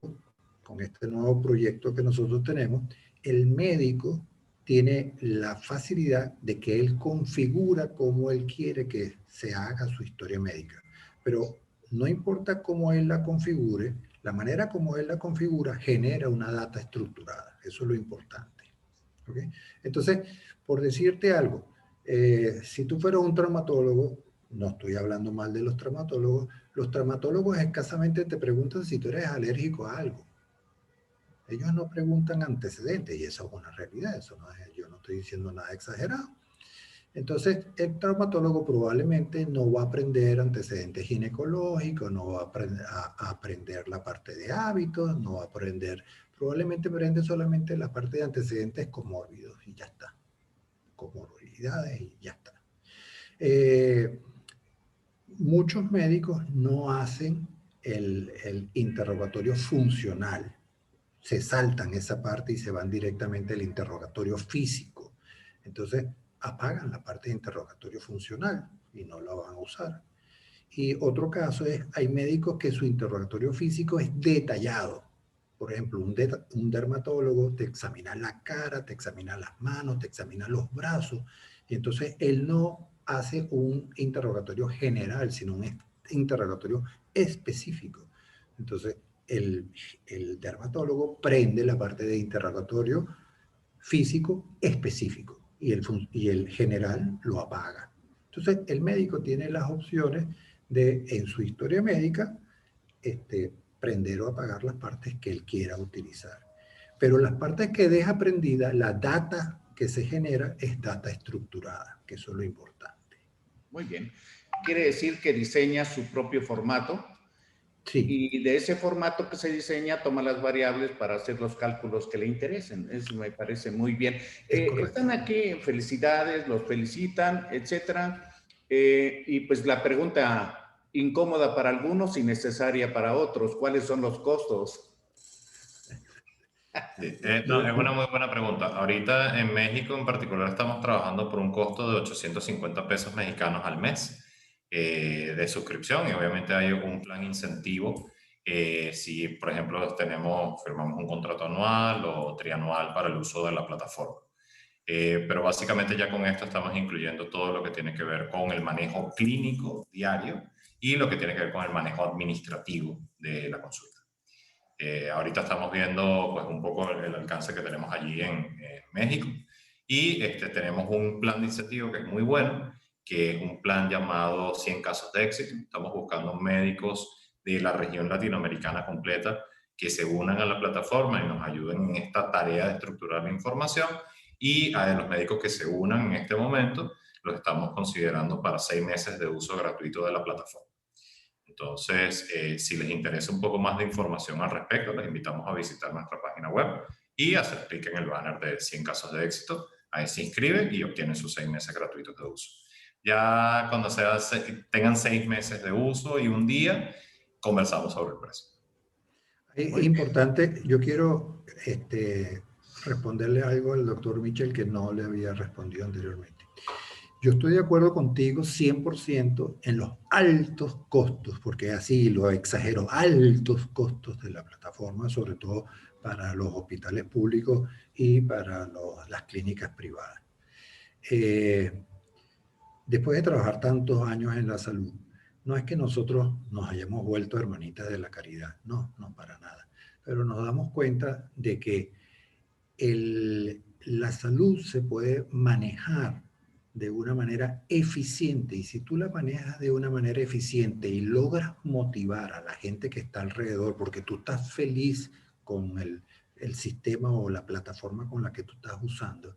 con este nuevo proyecto que nosotros tenemos, el médico tiene la facilidad de que él configura cómo él quiere que se haga su historia médica. Pero no importa cómo él la configure, la manera como él la configura genera una data estructurada. Eso es lo importante. ¿Okay? Entonces, por decirte algo, si tú fueras un traumatólogo, no estoy hablando mal de los traumatólogos escasamente te preguntan si tú eres alérgico a algo. Ellos no preguntan antecedentes y eso es una realidad, eso no es, yo no estoy diciendo nada exagerado. Entonces, el traumatólogo probablemente no va a aprender antecedentes ginecológicos, no va a aprender la parte de hábitos, no va a aprender, probablemente aprende solamente la parte de antecedentes comórbidos y ya está. Comorbilidades y ya está. Muchos médicos no hacen el interrogatorio funcional. Se saltan esa parte y se van directamente al interrogatorio físico. Entonces, apagan la parte de interrogatorio funcional. y no la van a usar. Y otro caso es, hay médicos que su interrogatorio físico es detallado. Por ejemplo, un dermatólogo te examina la cara, te examina las manos, te examina los brazos, y entonces él no hace un interrogatorio general, sino un interrogatorio específico. Entonces, el dermatólogo prende la parte de interrogatorio físico específico y el general lo apaga. Entonces, el médico tiene las opciones de, en su historia médica, prender o apagar las partes que él quiera utilizar. Pero las partes que deja prendida, la data que se genera es data estructurada, que eso es lo importante. Muy bien. Quiere decir que diseña su propio formato. Sí. Y de ese formato que se diseña, toma las variables para hacer los cálculos que le interesen. Eso me parece muy bien. Están aquí, felicidades, los felicitan, etcétera. Y pues la pregunta incómoda para algunos y necesaria para otros, ¿cuáles son los costos? No, es una muy buena pregunta. Ahorita en México en particular estamos trabajando por un costo de 850 pesos mexicanos al mes de suscripción, y obviamente hay un plan incentivo si, por ejemplo, firmamos un contrato anual o trianual para el uso de la plataforma. Pero básicamente ya con esto estamos incluyendo todo lo que tiene que ver con el manejo clínico diario y lo que tiene que ver con el manejo administrativo de la consulta. Ahorita estamos viendo pues un poco el alcance que tenemos allí en México, y tenemos un plan de incentivo que es muy bueno, que es un plan llamado 100 casos de éxito. Estamos buscando médicos de la región latinoamericana completa que se unan a la plataforma y nos ayuden en esta tarea de estructurar la información, y a los médicos que se unan en este momento los estamos considerando para 6 meses de uso gratuito de la plataforma. Entonces, si les interesa un poco más de información al respecto, les invitamos a visitar nuestra página web y hacer clic en el banner de 100 casos de éxito. Ahí se inscriben y obtienen sus 6 meses gratuitos de uso. Ya cuando tengan 6 meses de uso y un día, conversamos sobre el precio. Es importante, yo quiero responderle algo al doctor Michel que no le había respondido anteriormente. Yo estoy de acuerdo contigo 100% en los altos costos, porque así lo exagero, altos costos de la plataforma, sobre todo para los hospitales públicos y para las clínicas privadas. Después de trabajar tantos años en la salud, no es que nosotros nos hayamos vuelto hermanitas de la caridad, no, no para nada, pero nos damos cuenta de que la salud se puede manejar de una manera eficiente, y si tú la manejas de una manera eficiente y logras motivar a la gente que está alrededor porque tú estás feliz con el sistema o la plataforma con la que tú estás usando,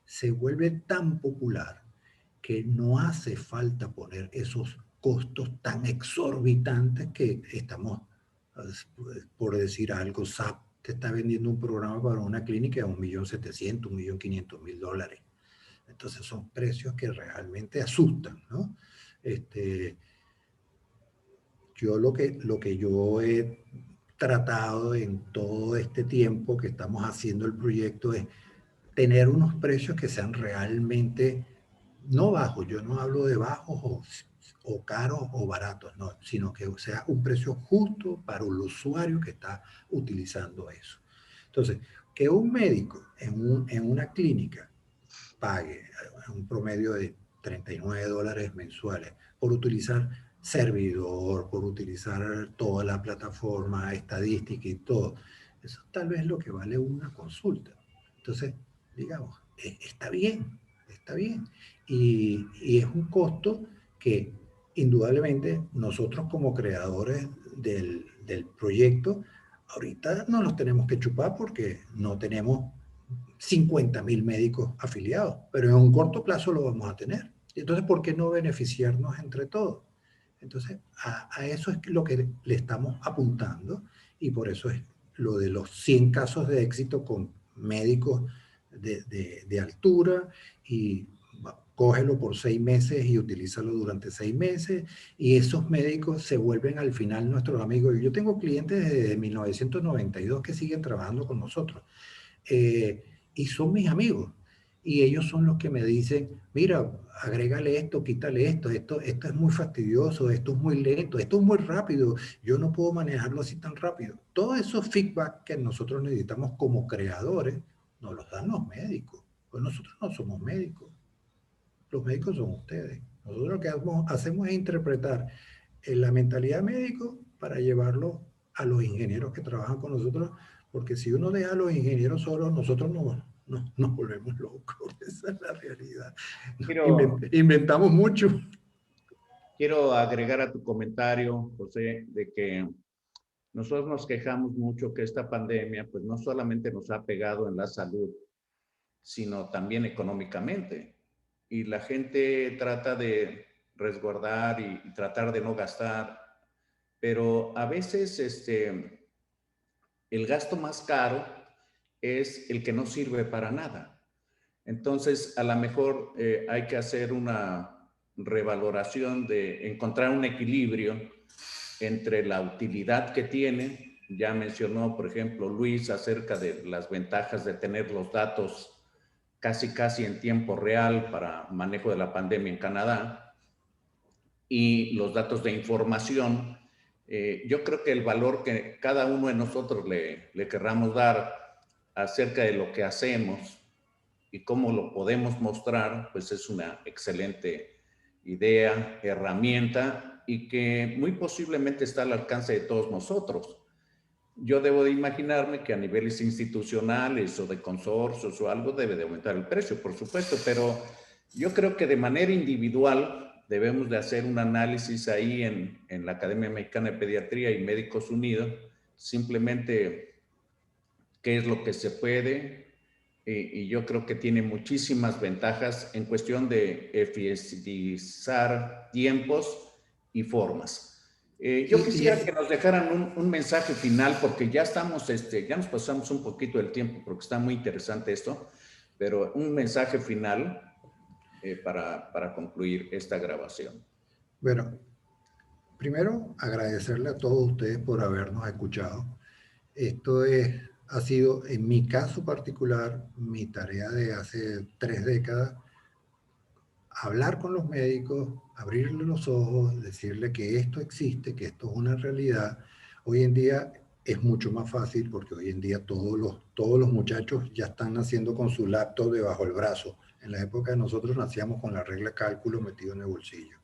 se vuelve tan popular que no hace falta poner esos costos tan exorbitantes que estamos, por decir algo, SAP te está vendiendo un programa para una clínica a $1.700.000, $1.500.000. Entonces son precios que realmente asustan, ¿no? Yo lo que yo he tratado en todo este tiempo que estamos haciendo el proyecto es tener unos precios que sean realmente no bajos. Yo no hablo de bajos o caros o baratos, no, sino que sea un precio justo para el usuario que está utilizando eso. Entonces, que un médico en una clínica pague un promedio de $39 mensuales por utilizar servidor, por utilizar toda la plataforma, estadística y todo, eso tal vez es lo que vale una consulta. Entonces, digamos, está bien, está bien. Y es un costo que indudablemente nosotros como creadores del proyecto, ahorita no los tenemos que chupar porque no tenemos 50.000 médicos afiliados, pero en un corto plazo lo vamos a tener. Entonces, ¿por qué no beneficiarnos entre todos? Entonces, a eso es lo que le estamos apuntando, y por eso es lo de los 100 casos de éxito con médicos de altura, y cógelo por 6 meses y utilízalo durante 6 meses, y esos médicos se vuelven al final nuestros amigos. Yo tengo clientes desde 1992 que siguen trabajando con nosotros. Y son mis amigos. y ellos son los que me dicen, mira, agrégale esto, quítale esto es muy fastidioso, esto es muy lento, esto es muy rápido, yo no puedo manejarlo así tan rápido. Todos esos feedback que nosotros necesitamos como creadores, nos los dan los médicos. Pues nosotros no somos médicos, los médicos son ustedes. Nosotros lo que hacemos es interpretar la mentalidad médico para llevarlo a los ingenieros que trabajan con nosotros, porque si uno deja a los ingenieros solos, nosotros nos volvemos locos. Esa es la realidad. Inventamos mucho. Quiero agregar a tu comentario, José, de que nosotros nos quejamos mucho que esta pandemia, pues no solamente nos ha pegado en la salud, sino también económicamente. Y la gente trata de resguardar y tratar de no gastar, pero a veces el gasto más caro es el que no sirve para nada. Entonces, a lo mejor hay que hacer una revaloración de encontrar un equilibrio entre la utilidad que tiene. Ya mencionó, por ejemplo, Luis acerca de las ventajas de tener los datos casi en tiempo real para manejo de la pandemia en Canadá y los datos de información. Yo creo que el valor que cada uno de nosotros le querramos dar acerca de lo que hacemos y cómo lo podemos mostrar, pues es una excelente idea, herramienta y que muy posiblemente está al alcance de todos nosotros. Yo debo de imaginarme que a niveles institucionales o de consorcios o algo debe de aumentar el precio, por supuesto, pero yo creo que de manera individual debemos de hacer un análisis ahí en la Academia Mexicana de Pediatría y Médicos Unidos, simplemente qué es lo que se puede, y yo creo que tiene muchísimas ventajas en cuestión de eficientizar tiempos y formas. Yo quisiera que nos dejaran un mensaje final, porque ya estamos, ya nos pasamos un poquito del tiempo, porque está muy interesante esto, pero un mensaje final para concluir esta grabación. Bueno, primero agradecerle a todos ustedes por habernos escuchado. Esto ha sido, en mi caso particular, mi tarea de hace 3 décadas, hablar con los médicos, abrirle los ojos, decirle que esto existe, que esto es una realidad. Hoy en día es mucho más fácil porque hoy en día todos los muchachos ya están naciendo con su laptop debajo del brazo. En la época de nosotros nacíamos con la regla de cálculo metido en el bolsillo.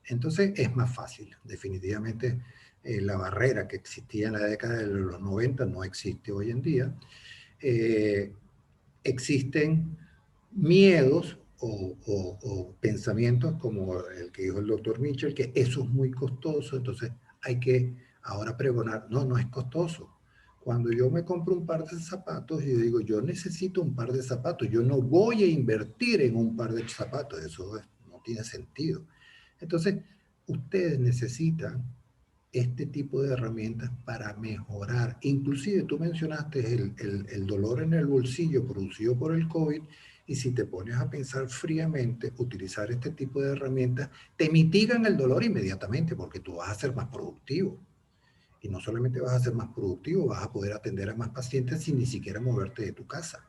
Entonces es más fácil, definitivamente. La barrera que existía en la década de los 90 no existe hoy en día. Existen miedos o pensamientos como el que dijo el doctor Mitchell, que eso es muy costoso, entonces hay que ahora pregonar, no es costoso. Cuando yo me compro un par de zapatos y digo, yo necesito un par de zapatos, yo no voy a invertir en un par de zapatos, eso no tiene sentido. Entonces, ustedes necesitan este tipo de herramientas para mejorar. Inclusive tú mencionaste el dolor en el bolsillo producido por el COVID, y si te pones a pensar fríamente, utilizar este tipo de herramientas te mitigan el dolor inmediatamente porque tú vas a ser más productivo. Y no solamente vas a ser más productivo, vas a poder atender a más pacientes sin ni siquiera moverte de tu casa.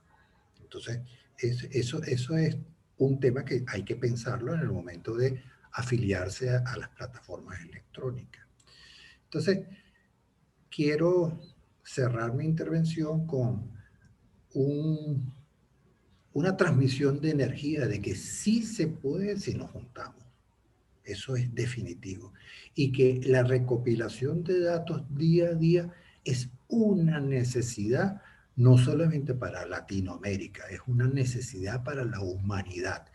Entonces, eso es un tema que hay que pensarlo en el momento de afiliarse a las plataformas electrónicas. Entonces, quiero cerrar mi intervención con una transmisión de energía de que sí se puede si nos juntamos. Eso es definitivo. Y que la recopilación de datos día a día es una necesidad no solamente para Latinoamérica, es una necesidad para la humanidad.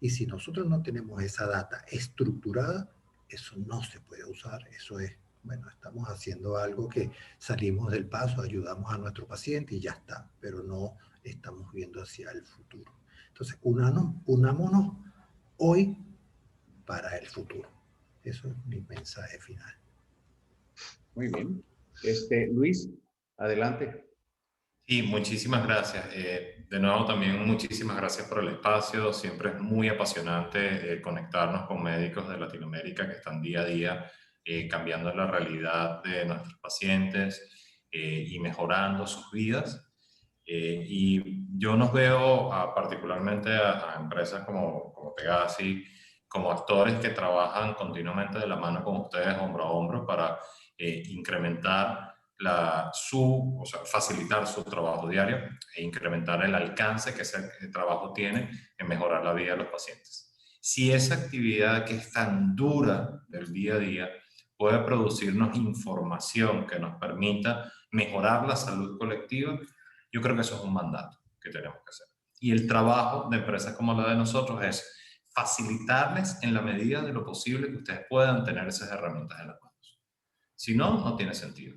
Y si nosotros no tenemos esa data estructurada, eso no se puede usar. Eso es, bueno, estamos haciendo algo que salimos del paso, ayudamos a nuestro paciente y ya está, pero no estamos viendo hacia el futuro. Entonces, unámonos hoy para el futuro. Eso es mi mensaje final. Muy bien. Luis, adelante. Sí, muchísimas gracias. De nuevo, también muchísimas gracias por el espacio. Siempre es muy apasionante conectarnos con médicos de Latinoamérica que están día a día cambiando la realidad de nuestros pacientes y mejorando sus vidas. Y yo nos veo particularmente a empresas como Pegasi, como actores que trabajan continuamente de la mano con ustedes, hombro a hombro, para incrementar o sea, facilitar su trabajo diario e incrementar el alcance que ese trabajo tiene en mejorar la vida de los pacientes. Si esa actividad que es tan dura del día a día puede producirnos información que nos permita mejorar la salud colectiva, yo creo que eso es un mandato que tenemos que hacer. Y el trabajo de empresas como la de nosotros es facilitarles en la medida de lo posible que ustedes puedan tener esas herramientas en las manos. Si no, no tiene sentido.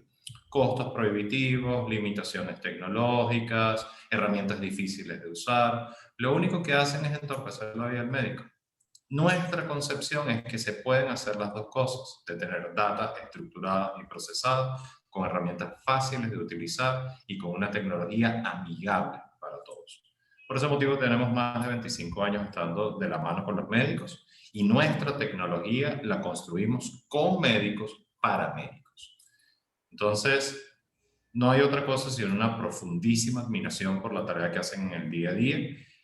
Costos prohibitivos, limitaciones tecnológicas, herramientas difíciles de usar, lo único que hacen es entorpecer la vida del médico. Nuestra concepción es que se pueden hacer las dos cosas, de tener data estructurada y procesada con herramientas fáciles de utilizar y con una tecnología amigable para todos. Por ese motivo tenemos más de 25 años estando de la mano con los médicos y nuestra tecnología la construimos con médicos para médicos. Entonces, no hay otra cosa sino una profundísima admiración por la tarea que hacen en el día a día,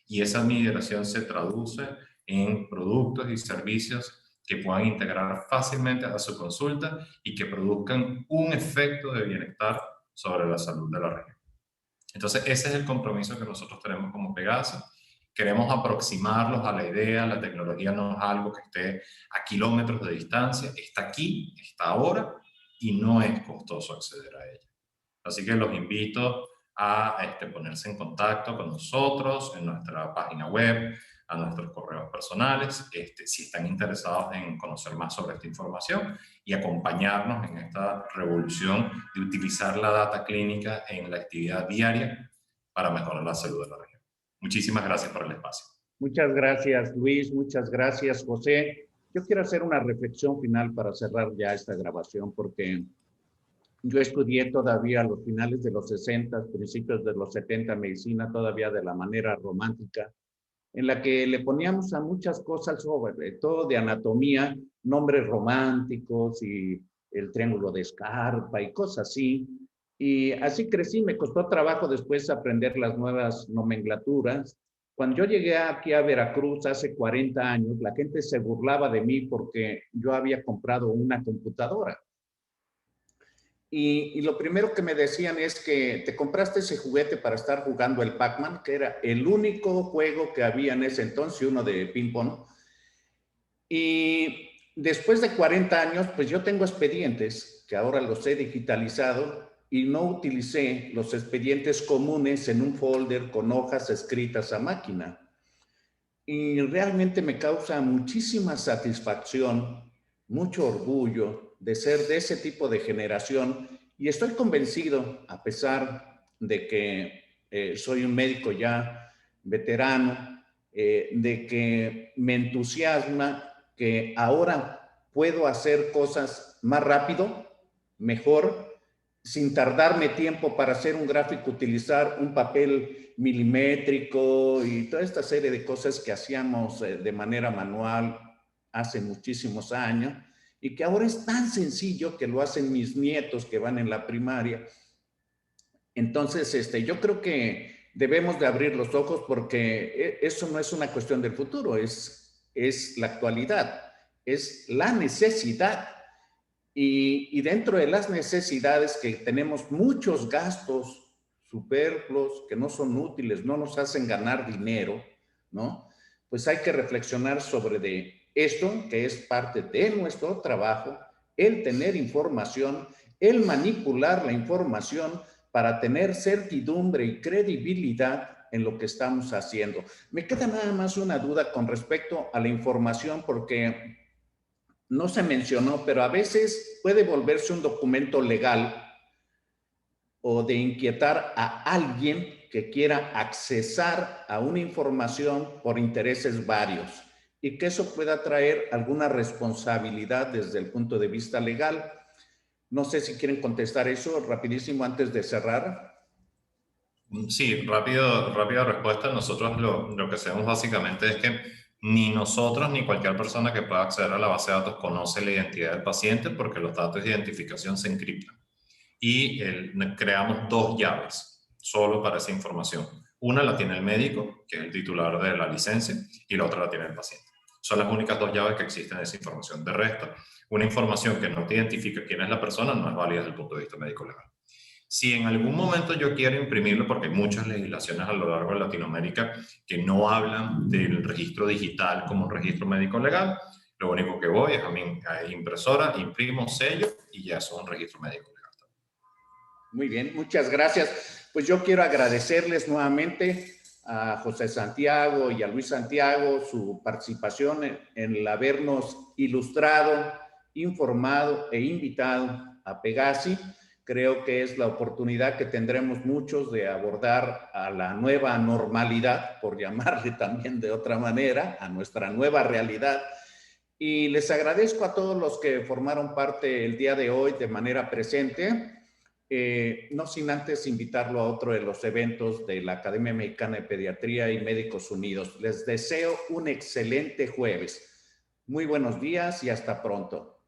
y esa admiración se traduce en productos y servicios que puedan integrar fácilmente a su consulta y que produzcan un efecto de bienestar sobre la salud de la región. Entonces, ese es el compromiso que nosotros tenemos como Pegasi. Queremos aproximarlos a la idea. La tecnología no es algo que esté a kilómetros de distancia, está aquí, está ahora, y no es costoso acceder a ella. Así que los invito a ponerse en contacto con nosotros en nuestra página web, a nuestros correos personales, si están interesados en conocer más sobre esta información y acompañarnos en esta revolución de utilizar la data clínica en la actividad diaria para mejorar la salud de la región. Muchísimas gracias por el espacio. Muchas gracias, Luis. Muchas gracias, José. Yo quiero hacer una reflexión final para cerrar ya esta grabación, porque yo estudié todavía a los finales de los 60, principios de los 70, medicina todavía de la manera romántica, en la que le poníamos a muchas cosas, sobre todo de anatomía, nombres románticos y el triángulo de Scarpa y cosas así. Y así crecí. Me costó trabajo después aprender las nuevas nomenclaturas. Cuando yo llegué aquí a Veracruz hace 40 años, la gente se burlaba de mí porque yo había comprado una computadora. Y lo primero que me decían es que te compraste ese juguete para estar jugando el Pac-Man, que era el único juego que había en ese entonces, uno de ping-pong. Y después de 40 años, pues yo tengo expedientes que ahora los he digitalizado y no utilicé los expedientes comunes en un folder con hojas escritas a máquina. Y realmente me causa muchísima satisfacción, mucho orgullo de ser de ese tipo de generación, y estoy convencido, a pesar de que soy un médico ya veterano, de que me entusiasma que ahora puedo hacer cosas más rápido, mejor, sin tardarme tiempo para hacer un gráfico, utilizar un papel milimétrico y toda esta serie de cosas que hacíamos de manera manual hace muchísimos años, y que ahora es tan sencillo que lo hacen mis nietos que van en la primaria. Entonces, yo creo que debemos de abrir los ojos, porque eso no es una cuestión del futuro, es la actualidad, es la necesidad. Y dentro de las necesidades, que tenemos muchos gastos superfluos que no son útiles, no nos hacen ganar dinero, ¿no? Pues hay que reflexionar sobre de esto, que es parte de nuestro trabajo, el tener información, el manipular la información para tener certidumbre y credibilidad en lo que estamos haciendo. Me queda nada más una duda con respecto a la información, porque no se mencionó, pero a veces puede volverse un documento legal o de inquietar a alguien que quiera accesar a una información por intereses varios, y que eso pueda traer alguna responsabilidad desde el punto de vista legal. No sé si quieren contestar eso rapidísimo antes de cerrar. Sí, rápida respuesta. Nosotros lo que hacemos básicamente es que ni nosotros ni cualquier persona que pueda acceder a la base de datos conoce la identidad del paciente, porque los datos de identificación se encriptan. Y creamos dos llaves. solo para esa información. Una la tiene el médico, que es el titular de la licencia, y la otra la tiene el paciente. Son las únicas dos llaves que existen en esa información. De resto, una información que no te identifica quién es la persona no es válida desde el punto de vista médico-legal. Si en algún momento yo quiero imprimirlo, porque hay muchas legislaciones a lo largo de Latinoamérica que no hablan del registro digital como un registro médico-legal, lo único que voy es a mi impresora, imprimo, sello y ya es un registro médico-legal. Muy bien, muchas gracias. Pues yo quiero agradecerles nuevamente a José Santiago y a Luis Santiago su participación en el habernos ilustrado, informado e invitado a Pegasi. Creo que es la oportunidad que tendremos muchos de abordar a la nueva normalidad, por llamarle también de otra manera, a nuestra nueva realidad. Y les agradezco a todos los que formaron parte el día de hoy de manera presente. No sin antes invitarlo a otro de los eventos de la Academia Mexicana de Pediatría y Médicos Unidos. Les deseo un excelente jueves. Muy buenos días y hasta pronto.